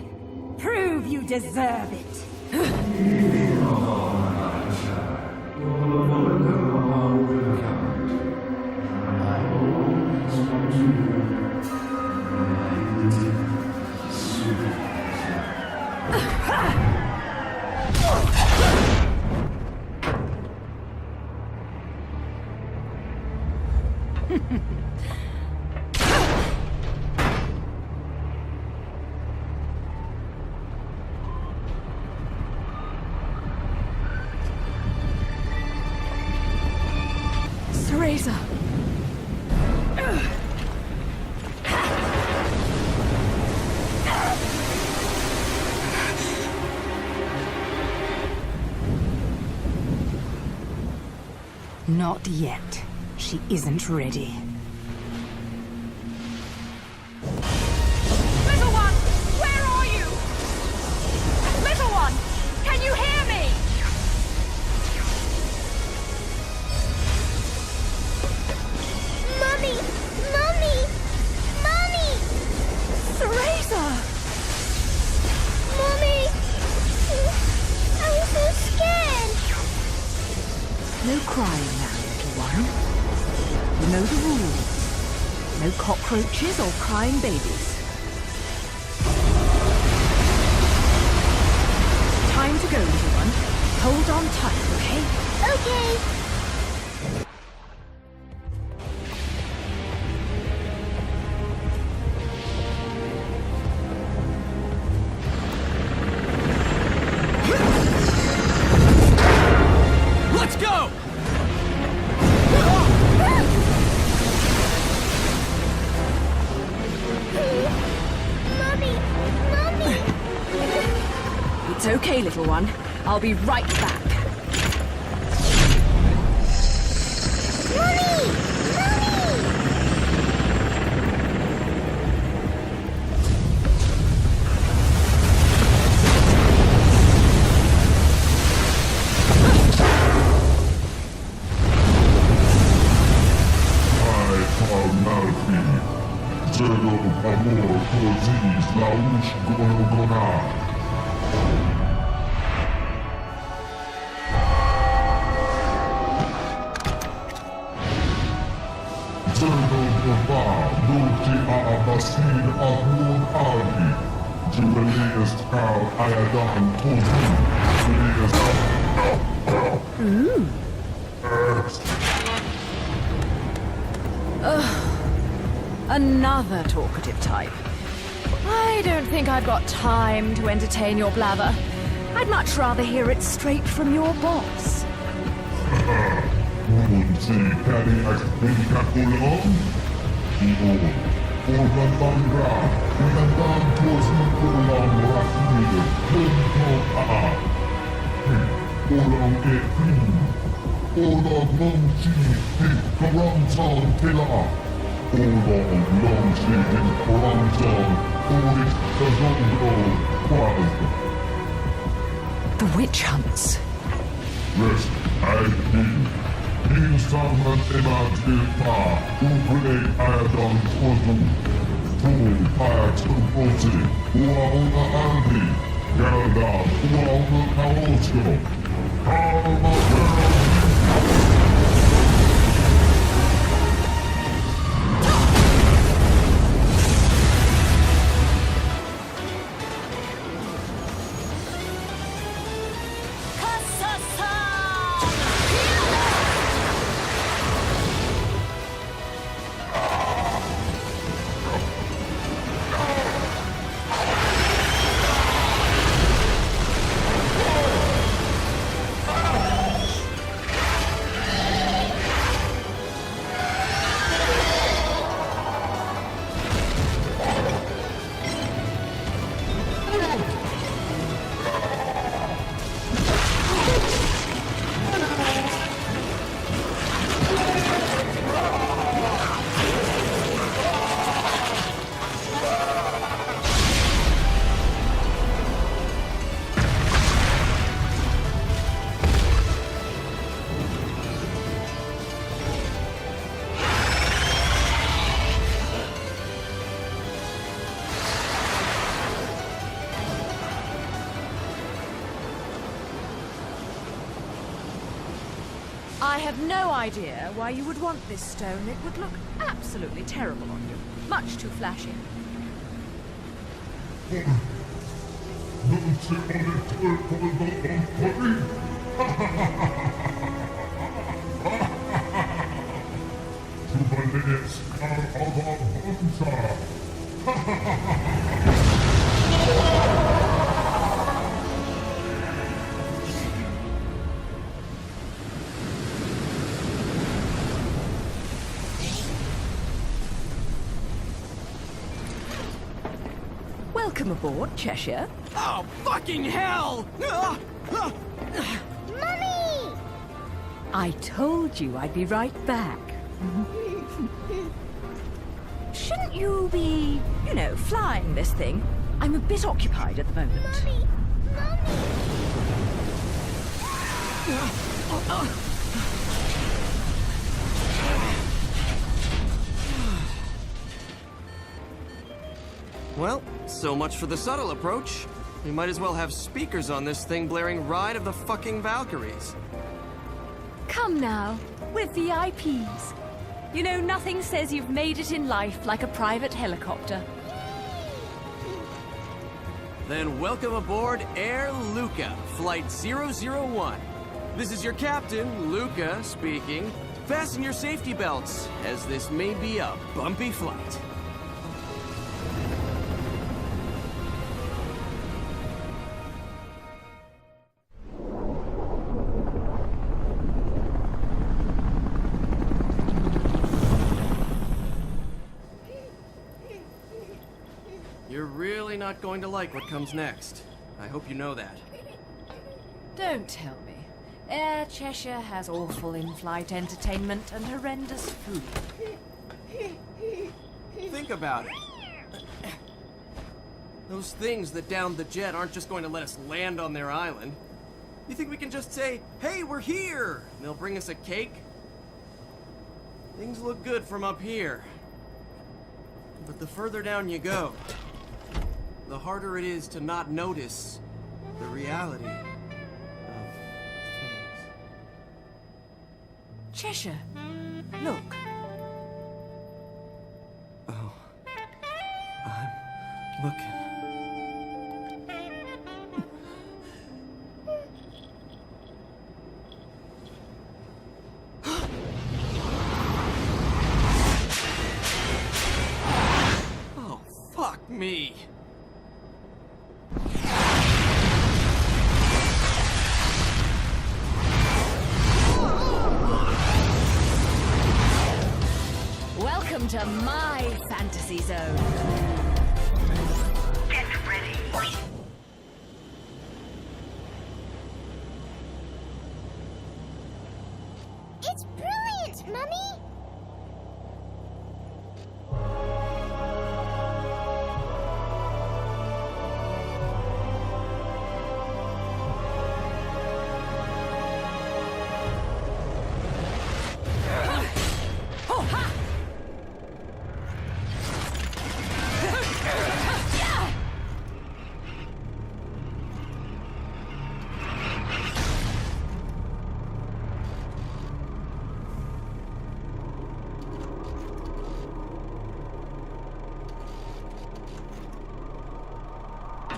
Prove you deserve it. Razor. Not yet. She isn't ready. Little one, where are you? Little one, can you hear me? Mommy! Mommy! Mommy! Razor! Mommy! I was so scared! No crying now, little one. You know the rules. No cockroaches or crying babies. Time to go, little one. Hold on tight, okay? Okay. Let's go! Mommy! Mommy! It's okay, little one. I'll be right back. Mommy! Mommy! amor coziz laush gonogona. Zerno Baba, Luti Abasin Abun Ali, Jubileus Kal Ayadan Kozi, Jubileus Another talkative type. I don't think I've got time to entertain your blather. I'd much rather hear it straight from your boss. Munsi Kali Akbika Kulon, Urban Bangra, Unaban Tosi Kulam Rakmir, Kunto A, Ulam Ekin, Ulam Mungsi, Karam San Tila. The witch hunts. Rest, I did. You summon Ematilpa, Ubre Ayadon Kozu, Tul Payatuposi, Uauna Andi, Galda, Uauna Kaosio, Alma I have no idea why you would want this stone. It would look absolutely terrible on you. Much too flashy. Welcome aboard, Cheshire. Oh, fucking hell! Ah! Ah! Mummy! I told you I'd be right back. Shouldn't you be, you know, flying this thing? I'm a bit occupied at the moment. Mummy! Well, so much for the subtle approach. We might as well have speakers on this thing blaring Ride of the fucking Valkyries. Come now, we're VIPs. You know, nothing says you've made it in life like a private helicopter. Then welcome aboard Air Luca, Flight 001. This is your captain, Luca, speaking. Fasten your safety belts, as this may be a bumpy flight. You're really not going to like what comes next. I hope you know that. Don't tell me. Air Cheshire has awful in-flight entertainment and horrendous food. Think about it. Those things that downed the jet aren't just going to let us land on their island. You think we can just say, "Hey, we're here!" and they'll bring us a cake? Things look good from up here. But the further down you go, the harder it is to not notice the reality of things. Cheshire, look. Oh, I'm looking. Oh, fuck me. Welcome to my fantasy zone. Get ready. It's brilliant, Mummy!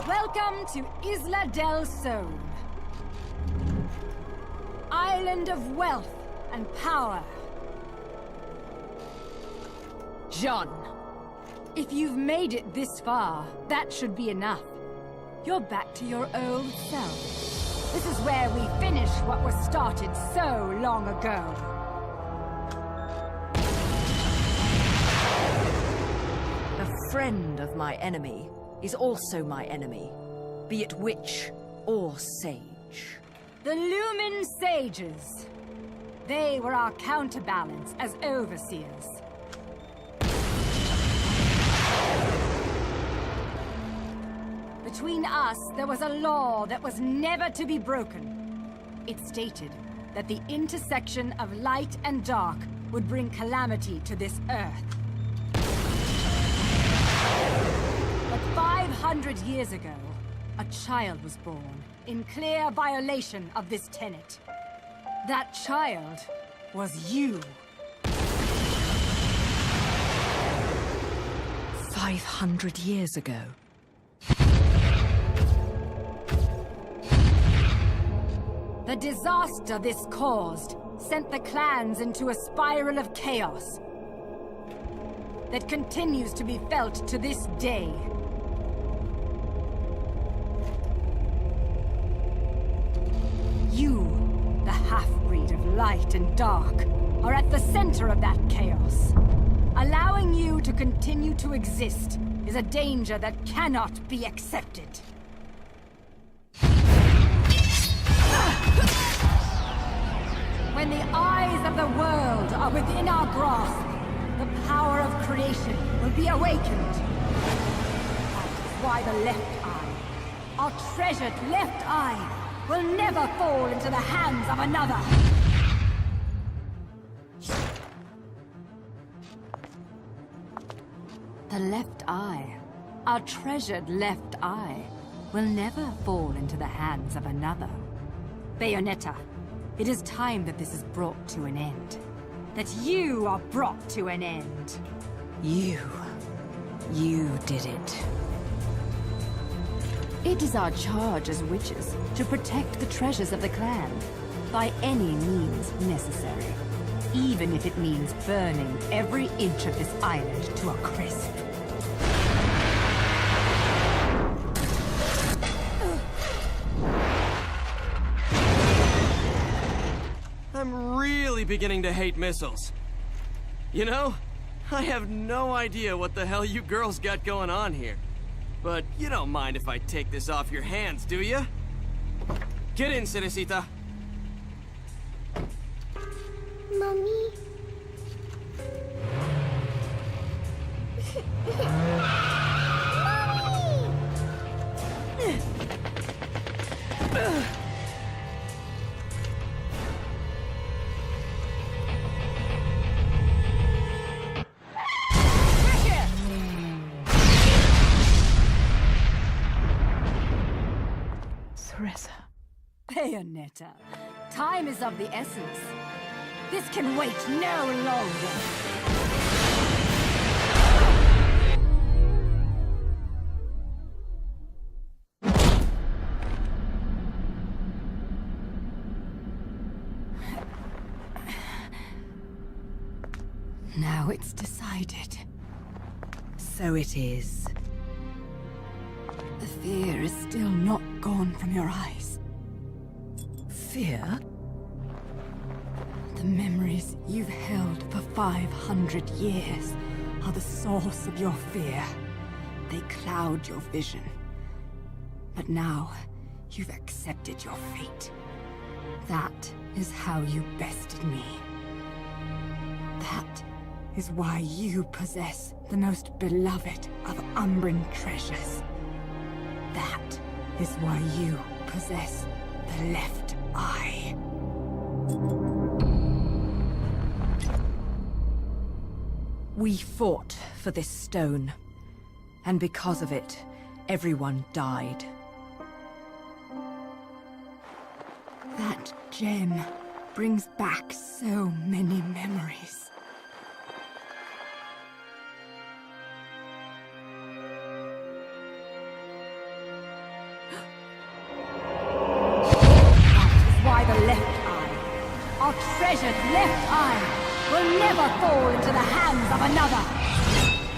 Welcome to Isla del Sol. Island of wealth and power. John, if you've made it this far, that should be enough. You're back to your old self. This is where we finish what was started so long ago. A friend of my enemy is also my enemy, be it witch or sage. The Lumen Sages. They were our counterbalance as overseers. Between us, there was a law that was never to be broken. It stated that the intersection of light and dark would bring calamity to this earth. But 500 years ago, a child was born in clear violation of this tenet. That child was you. 500 years ago. The disaster this caused sent the clans into a spiral of chaos that continues to be felt to this day. You, the half-breed of light and dark, are at the center of that chaos. Allowing you to continue to exist is a danger that cannot be accepted. When the eyes of the world are within our grasp, the power of creation will be awakened. That is why the left eye, our treasured left eye, will never fall into the hands of another. The left eye, our treasured left eye, will never fall into the hands of another. Bayonetta, it is time that this is brought to an end. That you are brought to an end. You did it. It is our charge as witches to protect the treasures of the clan by any means necessary, even if it means burning every inch of this island to a crisp. I'm really beginning to hate missiles. You know, I have no idea what the hell you girls got going on here. But you don't mind if I take this off your hands, do you? Get in, Cerecita. Mommy. Bayonetta, time is of the essence. This can wait no longer. Now it's decided. So it is. The fear is still not gone from your eyes. Fear? The memories you've held for 500 years are the source of your fear. They cloud your vision. But now, you've accepted your fate. That is how you bested me. That is why you possess the most beloved of Umbran treasures. That is why you possess the left eye. We fought for this stone, and because of it, everyone died. That gem brings back so many memories. Our treasured left eye will never fall into the hands of another.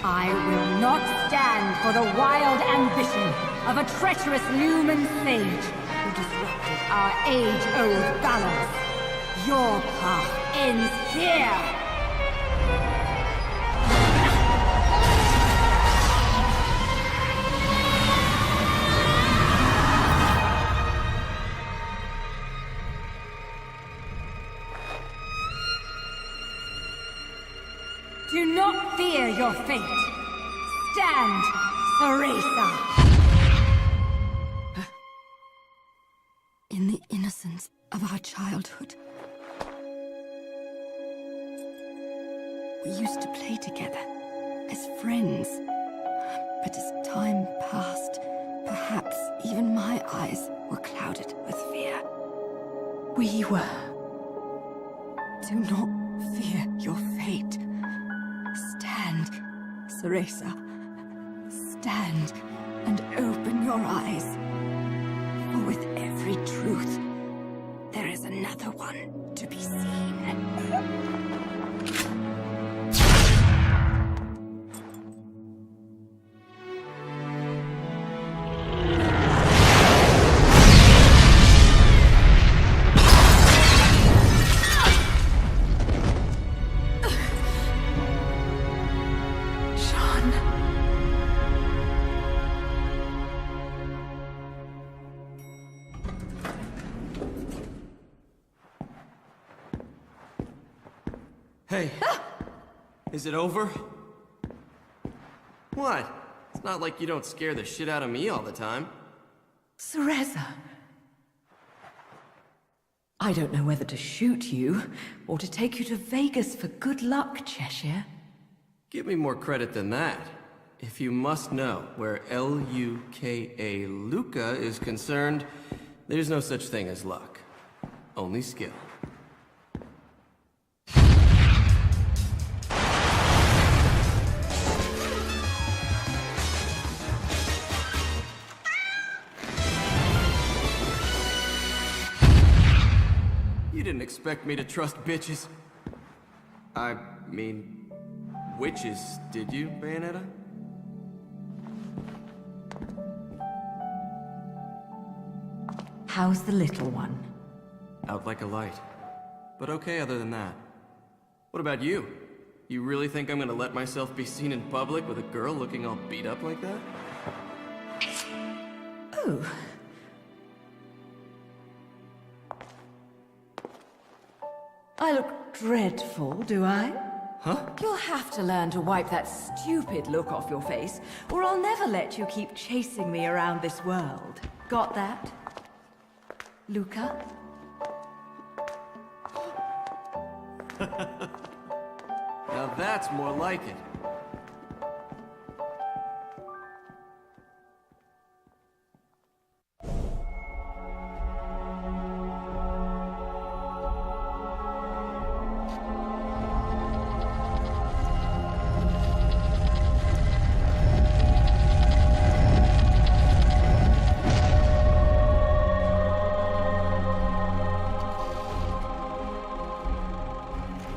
I will not stand for the wild ambition of a treacherous Lumen sage who disrupted our age-old balance. Your path ends here. Do not fear your fate. Stand, Cereza. In the innocence of our childhood, we used to play together as friends. But as time passed, perhaps even my eyes were clouded with fear. We were. Do not Teresa, stand and open your eyes. For with every truth, there is another one to be seen. Hey, is it over? What? It's not like you don't scare the shit out of me all the time. Cereza. I don't know whether to shoot you or to take you to Vegas for good luck, Cheshire. Give me more credit than that. If you must know, where L-U-K-A Luca is concerned, there's no such thing as luck. Only skill. You didn't expect me to trust bitches. I mean, witches, did you, Bayonetta? How's the little one? Out like a light. But okay other than that. What about you? You really think I'm gonna let myself be seen in public with a girl looking all beat up like that? Oh. I look dreadful, do I? Huh? You'll have to learn to wipe that stupid look off your face, or I'll never let you keep chasing me around this world. Got that? Luca? Now that's more like it.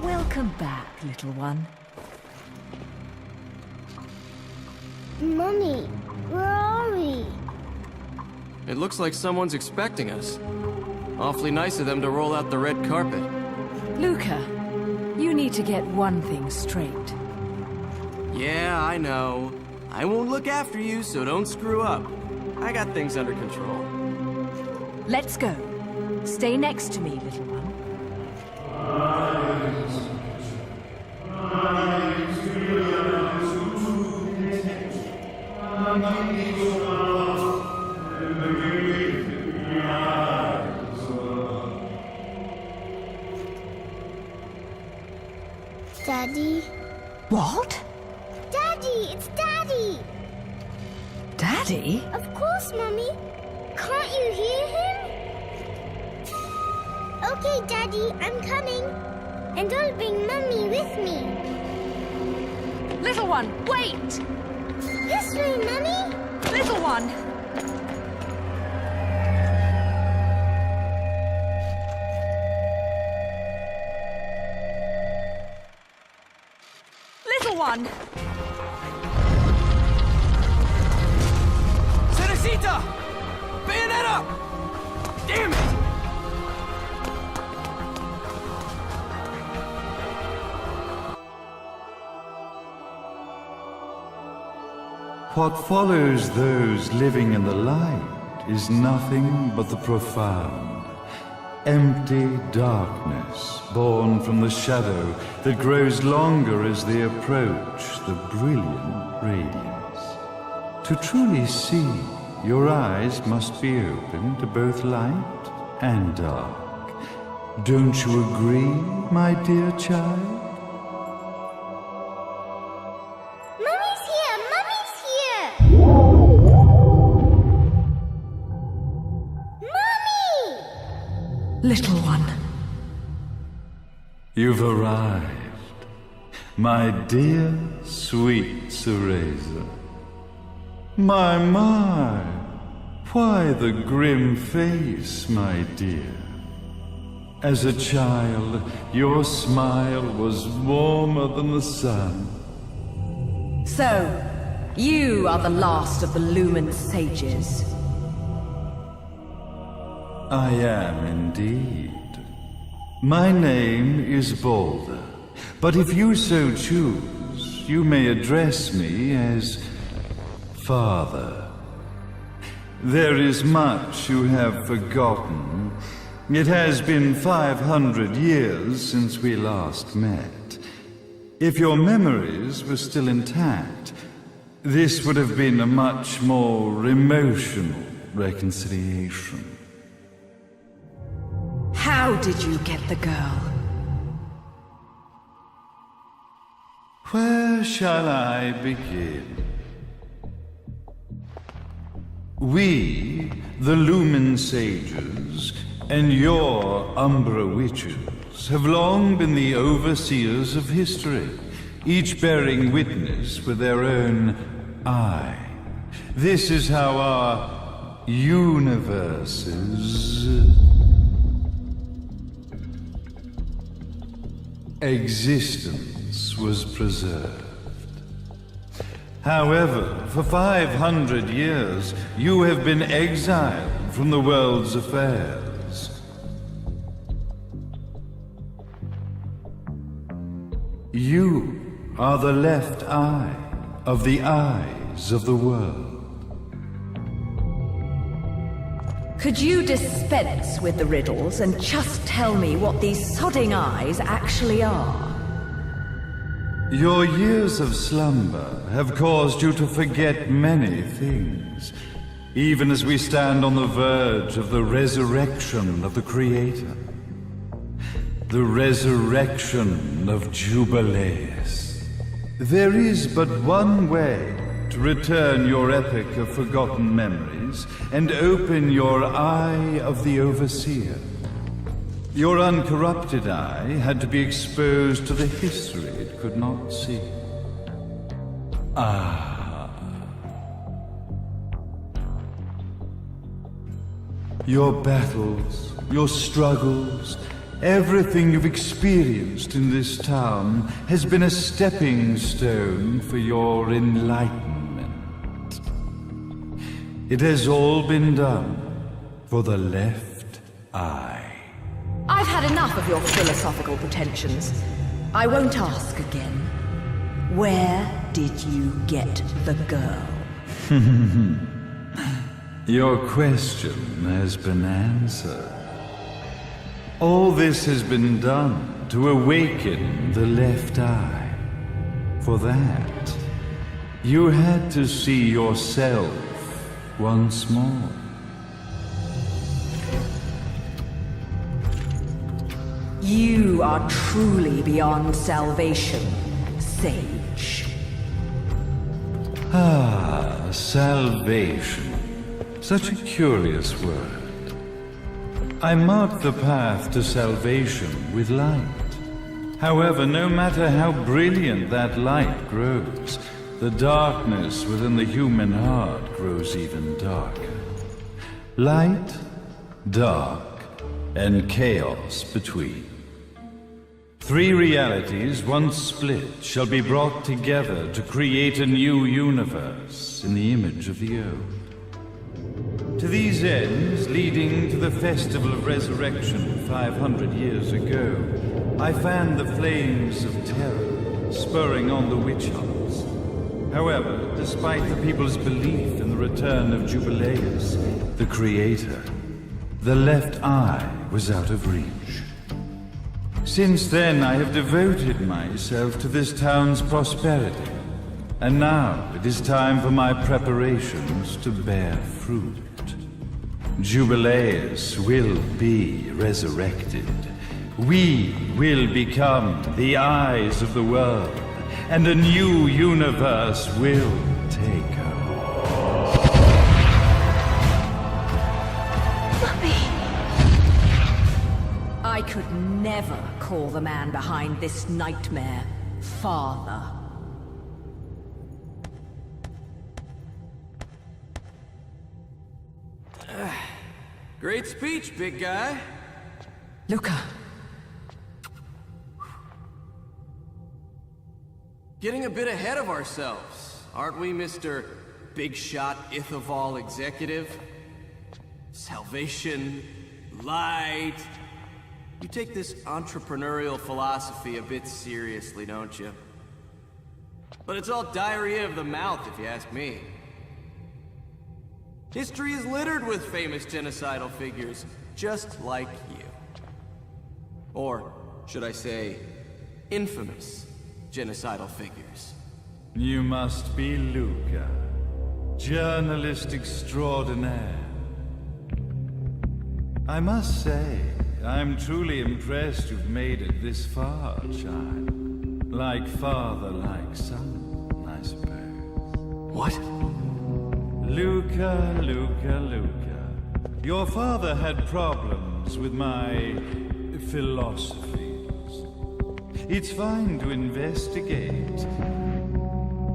Welcome back, little one. Mummy, where are we? It looks like someone's expecting us. Awfully nice of them to roll out the red carpet. Luca, you need to get one thing straight. Yeah, I know. I won't look after you, so don't screw up. I got things under control. Let's go. Stay next to me, little one. Daddy? What? Daddy, it's Daddy! Daddy? Of course, Mummy. Can't you hear him? Okay, Daddy, I'm coming. And I'll bring Mummy with me. Little one, wait! This way, Mummy. Little one! Little one! Teresita! Bayonetta! Damn it! What follows those living in the light is nothing but the profound, empty darkness born from the shadow that grows longer as they approach the brilliant radiance. To truly see, your eyes must be open to both light and dark. Don't you agree, my dear child? Mummy's here! Mummy's here! Mummy! Little one. You've arrived. My dear, sweet Cereza. My, why the grim face, my dear? As a child, your smile was warmer than the sun. So, you are the last of the Lumen sages. I am indeed. My name is Balder, but if you so choose, you may address me as Father. There is much you have forgotten. It has been 500 years since we last met. If your memories were still intact, this would have been a much more emotional reconciliation. How did you get the girl? Where shall I begin? We, the Lumen Sages, and your Umbra Witches, have long been the overseers of history, each bearing witness with their own eye. This is how our universe's existence was preserved. However, for 500 years, you have been exiled from the world's affairs. You are the left eye of the eyes of the world. Could you dispense with the riddles and just tell me what these sodding eyes actually are? Your years of slumber have caused you to forget many things, even as we stand on the verge of the resurrection of the Creator. The resurrection of Jubileus. There is but one way to return your epic of forgotten memories and open your eye of the Overseer. Your uncorrupted eye had to be exposed to the history it could not see. Your battles, your struggles, everything you've experienced in this town has been a stepping stone for your enlightenment. It has all been done for the left eye. I've had enough of your philosophical pretensions. I won't ask again. Where did you get the girl? Your question has been answered. All this has been done to awaken the left eye. For that, you had to see yourself once more. You are truly beyond salvation, sage. Salvation. Such a curious word. I mark the path to salvation with light. However, no matter how brilliant that light grows, the darkness within the human heart grows even darker. Light, dark, and chaos between. Three realities, once split, shall be brought together to create a new universe in the image of the old. To these ends, leading to the Festival of Resurrection 500 years ago, I fanned the flames of terror, spurring on the witch hunts. However, despite the people's belief in the return of Jubileus, the Creator, the left eye was out of reach. Since then, I have devoted myself to this town's prosperity, and now it is time for my preparations to bear fruit. Jubileus will be resurrected. We will become the eyes of the world, and a new universe will take over. I could never call the man behind this nightmare father. Great speech, big guy. Luca. Getting a bit ahead of ourselves, aren't we, Mr. Big Shot Ithaval Executive? Salvation, light. You take this entrepreneurial philosophy a bit seriously, don't you? But it's all diarrhea of the mouth, if you ask me. History is littered with famous genocidal figures, just like you. Or, should I say, infamous genocidal figures. You must be Luca, journalist extraordinaire. I must say, I'm truly impressed you've made it this far, child. Like father, like son, I suppose. What? Luca, Luca, Luca. Your father had problems with my philosophies. It's fine to investigate,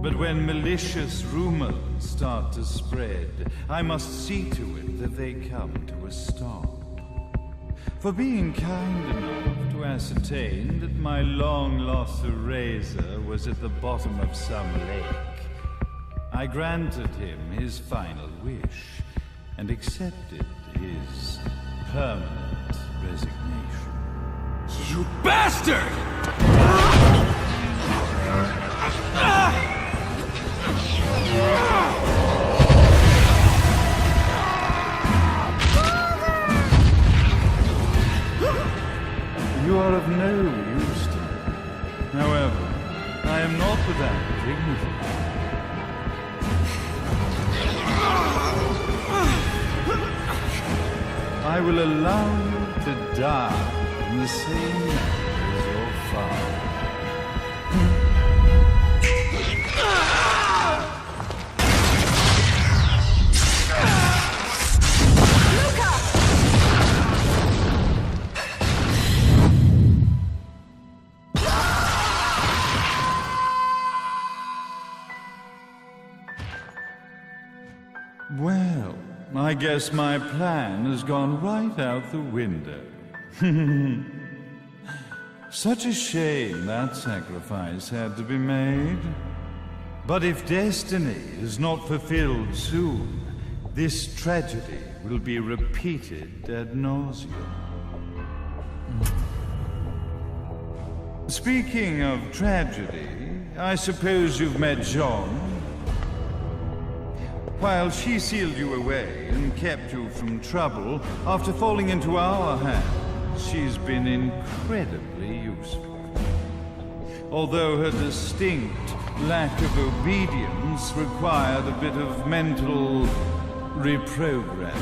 but when malicious rumors start to spread, I must see to it that they come to a stop. For being kind enough to ascertain that my long-lost eraser was at the bottom of some lake, I granted him his final wish and accepted his permanent resignation. You bastard! You are of no use to me. However, I am not without dignity. I will allow you to die in the same manner as your father. Well, I guess my plan has gone right out the window. Such a shame that sacrifice had to be made. But if destiny is not fulfilled soon, this tragedy will be repeated ad nauseam. Speaking of tragedy, I suppose you've met Jean. While she sealed you away and kept you from trouble, after falling into our hands, she's been incredibly useful. Although her distinct lack of obedience required a bit of mental reprogramming.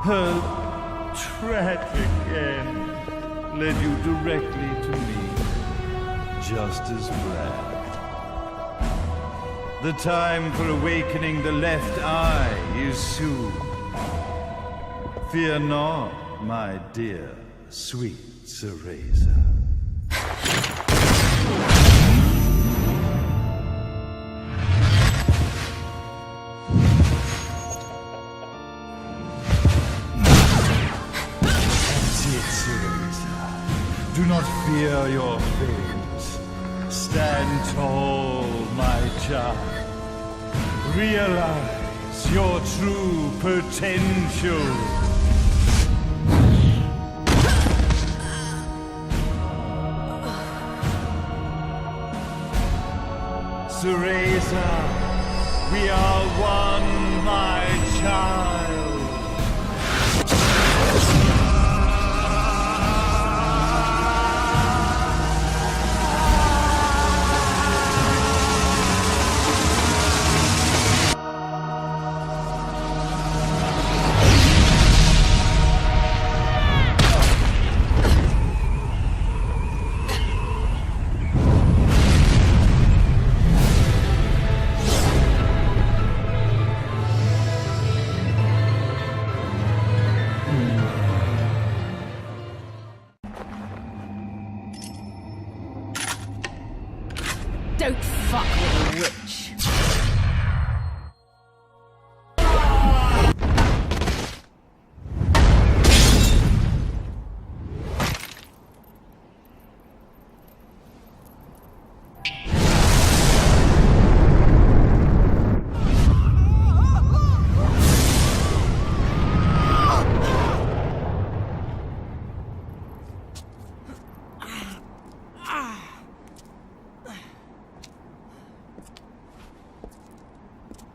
Her tragic end led you directly to me, just as planned. The time for awakening the left eye is soon. Fear not, my dear, sweet Cereza. That's it, Cereza. Do not fear your fate. Stand tall, my child. Realize your true potential. Cereza, we are one, my child.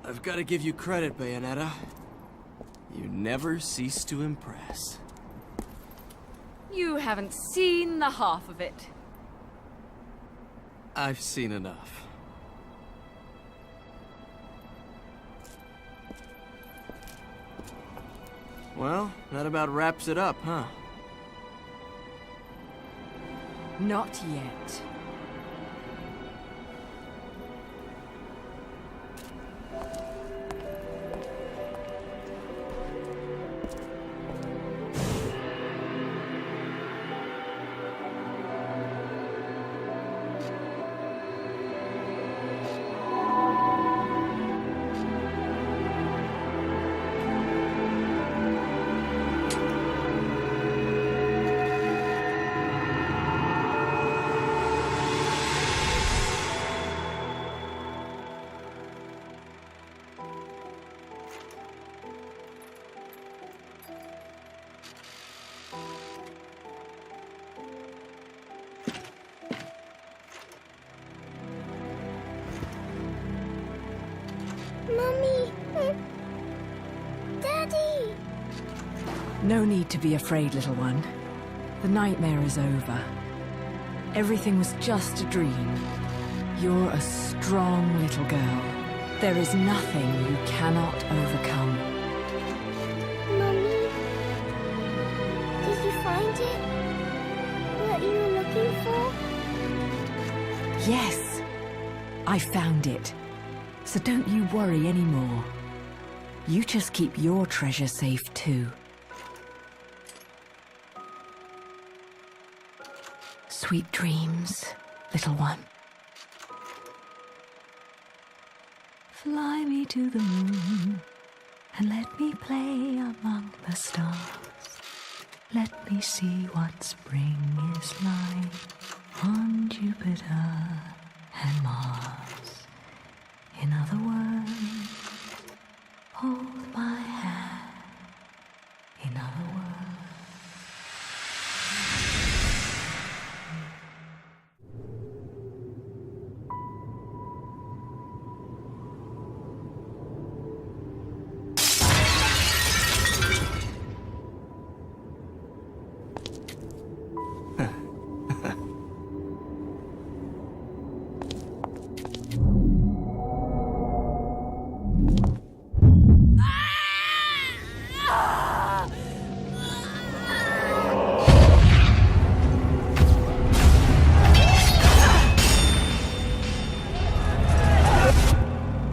I've got to give you credit, Bayonetta. You never cease to impress. You haven't seen the half of it. I've seen enough. Well, that about wraps it up, huh? Not yet. Mommy! Daddy! No need to be afraid, little one. The nightmare is over. Everything was just a dream. You're a strong little girl. There is nothing you cannot overcome. Mommy? Did you find it? What you were looking for? Yes, I found it. So don't you worry anymore. You just keep your treasure safe too. Sweet dreams, little one. Fly me to the moon and let me play among the stars. Let me see what spring is like on Jupiter and Mars. In other words, hold my hand. In other words.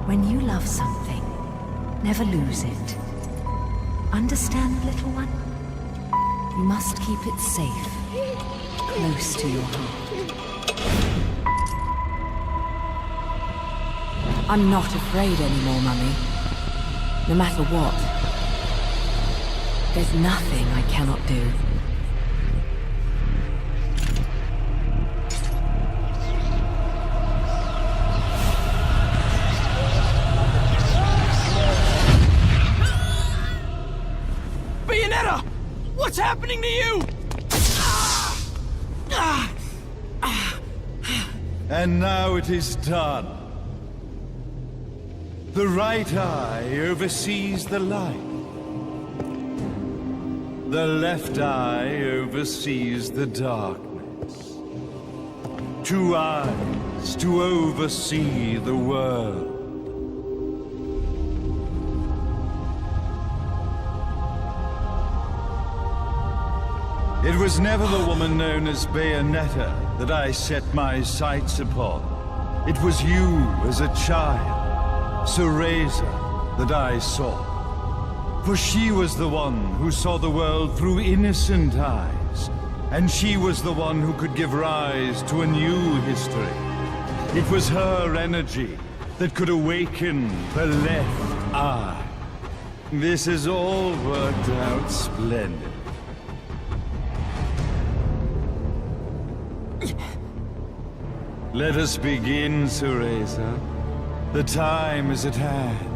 When you love something, never lose it. Understand, little one? You must keep it safe, close to your heart. I'm not afraid anymore, Mummy. No matter what. There's nothing I cannot do. Bayonetta! What's happening to you? And now it is done. The right eye oversees the light. The left eye oversees the darkness. 2 eyes to oversee the world. It was never the woman known as Bayonetta that I set my sights upon. It was you as a child, Cereza, that I saw. For she was the one who saw the world through innocent eyes, and she was the one who could give rise to a new history. It was her energy that could awaken the left eye. This has all worked out splendid. Let us begin, Cereza. The time is at hand.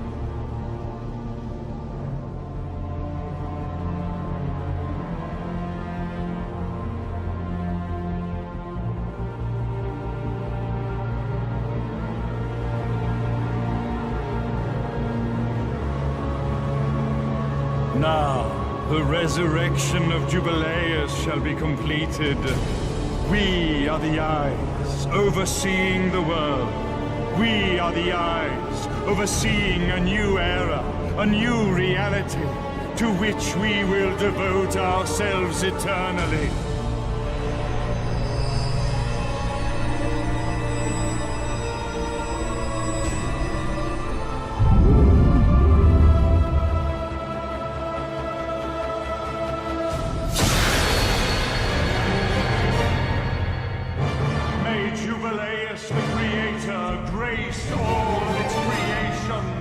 Now, the resurrection of Jubileus shall be completed. We are the eyes, overseeing the world. We are the eyes, overseeing a new era, a new reality, to which we will devote ourselves eternally. May Jubileus the Creator grace all its creations.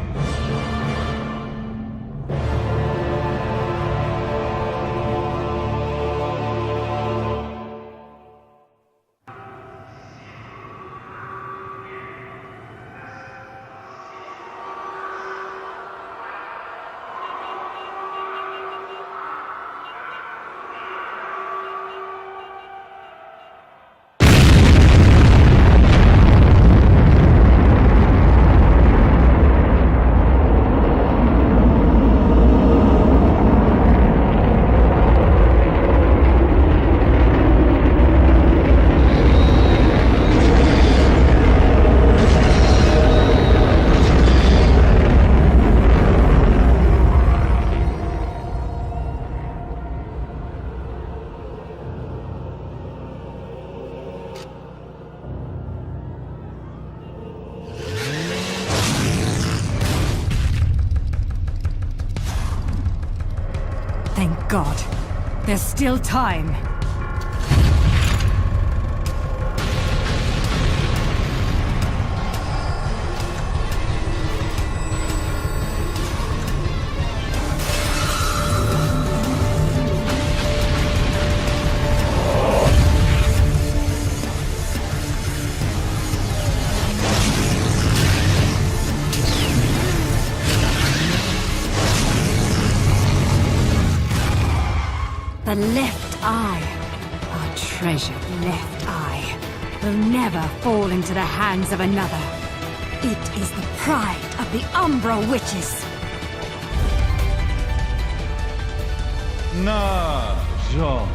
Thank God. There's still time. The left eye, our treasured left eye, will never fall into the hands of another. It is the pride of the Umbra Witches. Nah, Jean.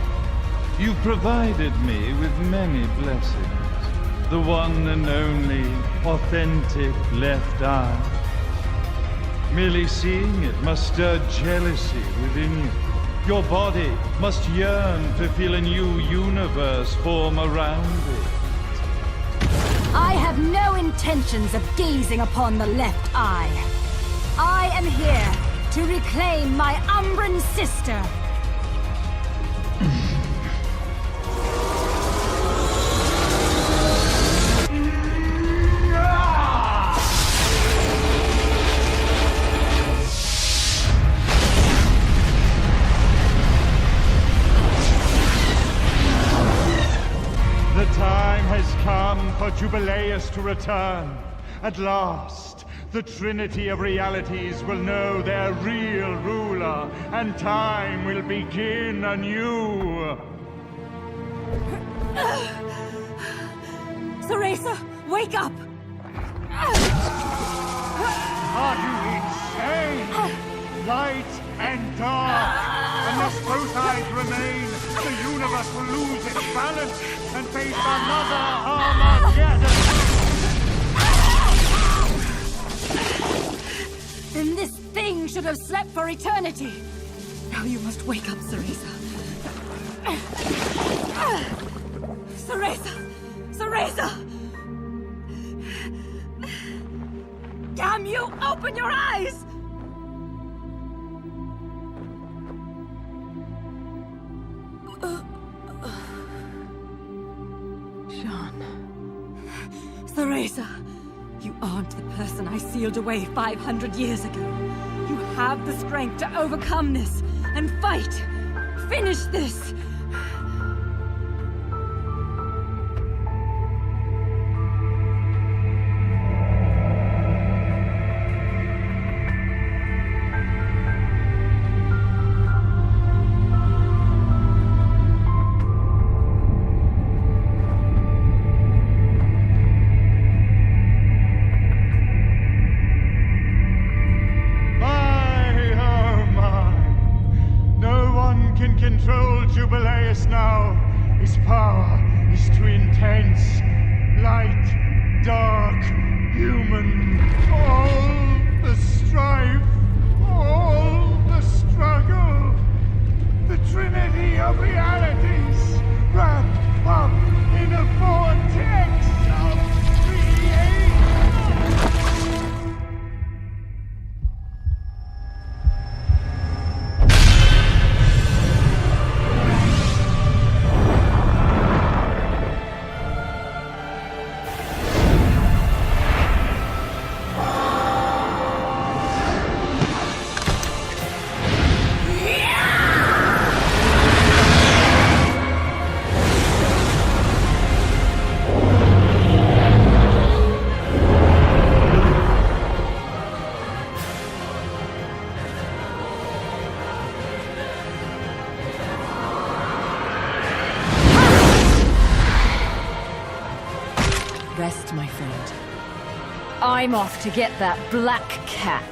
You provided me with many blessings. The one and only authentic left eye. Merely seeing it must stir jealousy within you. Your body must yearn to feel a new universe form around it. I have no intentions of gazing upon the left eye. I am here to reclaim my Umbran sister. The time has come for Jubileus to return. At last, the Trinity of Realities will know their real ruler, and time will begin anew. Cereza, wake up! Are you insane? Light and dark. Unless both eyes remain, the universe will lose its balance and face another Armageddon. Then this thing should have slept for eternity. Now you must wake up, Cereza. Cereza! Cereza! Damn you! Open your eyes! Jean. Cereza, you aren't the person I sealed away 500 years ago. You have the strength to overcome this and fight. Finish this! Jubileus now. His power is too intense. Light, dark, human. All the strife, all the struggle. The trinity of realities wrapped up in a vortex of creation. Rest, my friend. I'm off to get that black cat.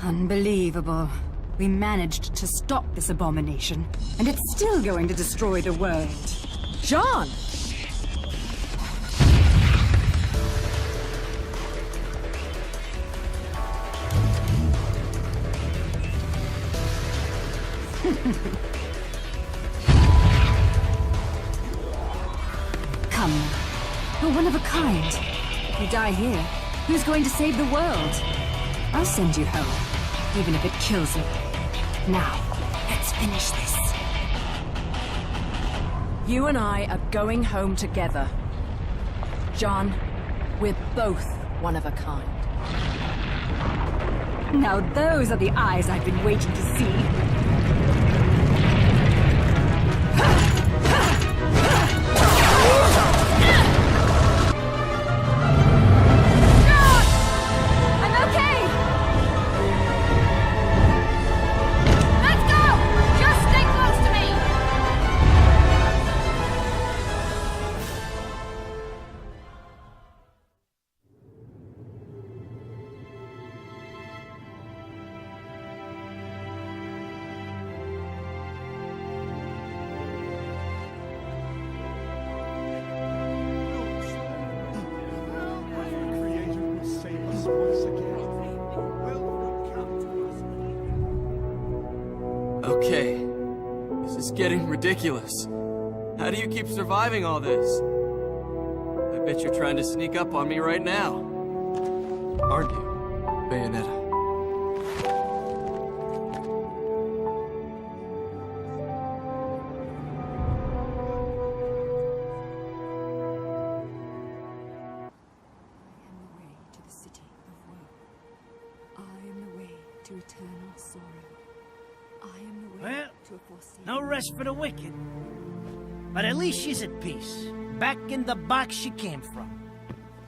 Unbelievable. We managed to stop this abomination, and it's still going to destroy the world. John! Come now. You're one of a kind. If you die here, who's going to save the world? I'll send you home, even if it kills me. Now, let's finish this. You and I are going home together. John, we're both one of a kind. Now those are the eyes I've been waiting to see. Okay. This is getting ridiculous. How do you keep surviving all this? I bet you're trying to sneak up on me right now. Aren't you, Bayonetta? to eternal sorrow. I am the way Well, to a forsaken... no rest for the wicked. But at least she's at peace, back in the box she came from.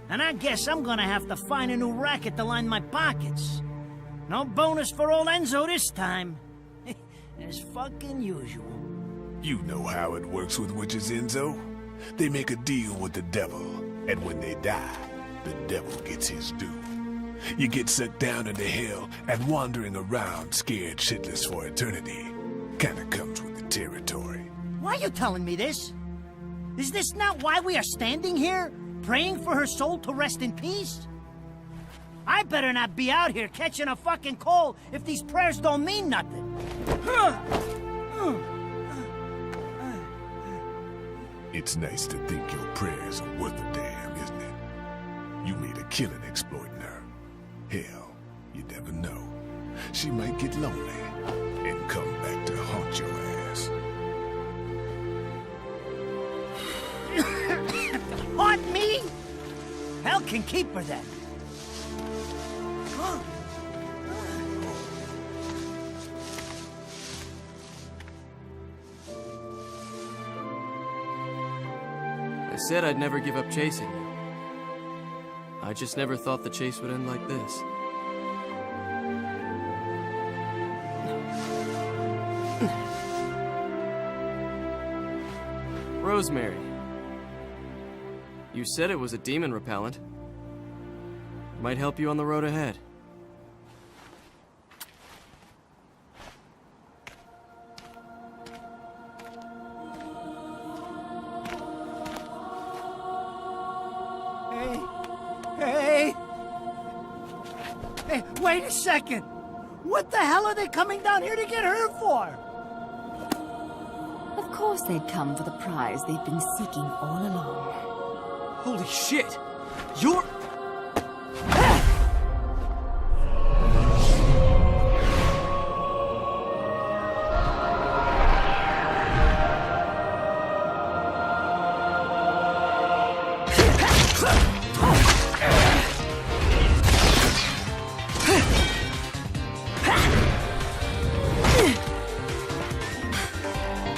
And I guess I'm gonna have to find a new racket to line my pockets. No bonus for old Enzo this time. As fucking usual. You know how it works with witches, Enzo. They make a deal with the devil, and when they die, the devil gets his due. You get sucked down into hell, and wandering around scared shitless for eternity kinda comes with the territory. Why are you telling me this? Is this not why we are standing here? Praying for her soul to rest in peace? I better not be out here catching a fucking cold if these prayers don't mean nothing. It's nice to think your prayers are worth a damn, isn't it? You made a killing exploiting her. Hell, you never know. She might get lonely and come back to haunt your ass. Haunt me? Hell can keep her then. I said I'd never give up chasing you. I just never thought the chase would end like this. Rosemary. You said it was a demon repellent. Might help you on the road ahead. Hey, wait a second! What the hell are they coming down here to get her for? Of course they'd come for the prize they've been seeking all along. Holy shit! You're...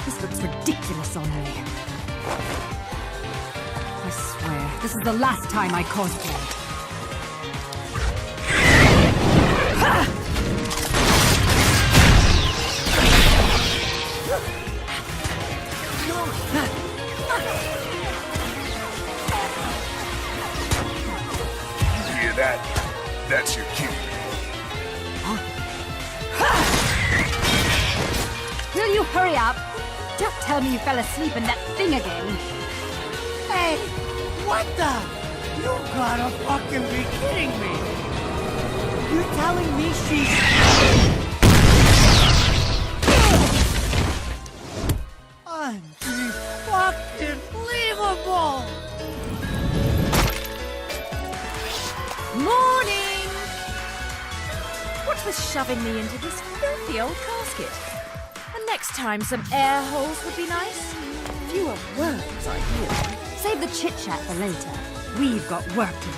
This looks ridiculous on me. I swear, this is the last time I cosplay. You hear that? That's your cue. Will you hurry up? Don't tell me you fell asleep in that thing again. Hey, what the? You gotta fucking be kidding me! You telling me she's... Unfucking-believable! Morning! What's with shoving me into this filthy old casket? And next time some air holes would be nice. Fewer words, I hear. Save the chit-chat for later. We've got work to do.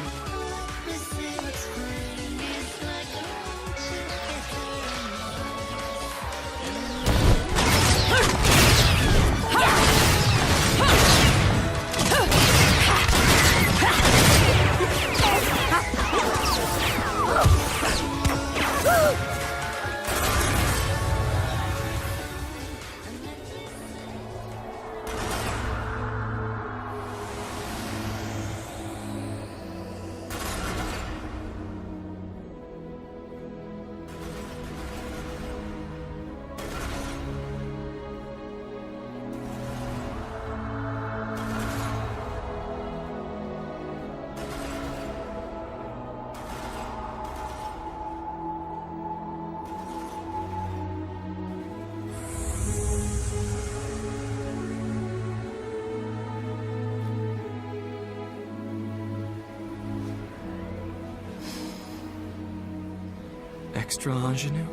Extra ingenue?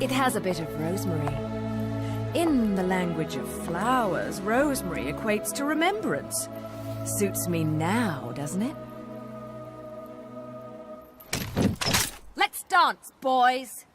It has a bit of rosemary. In the language of flowers, rosemary equates to remembrance. Suits me now, doesn't it? chance, boys.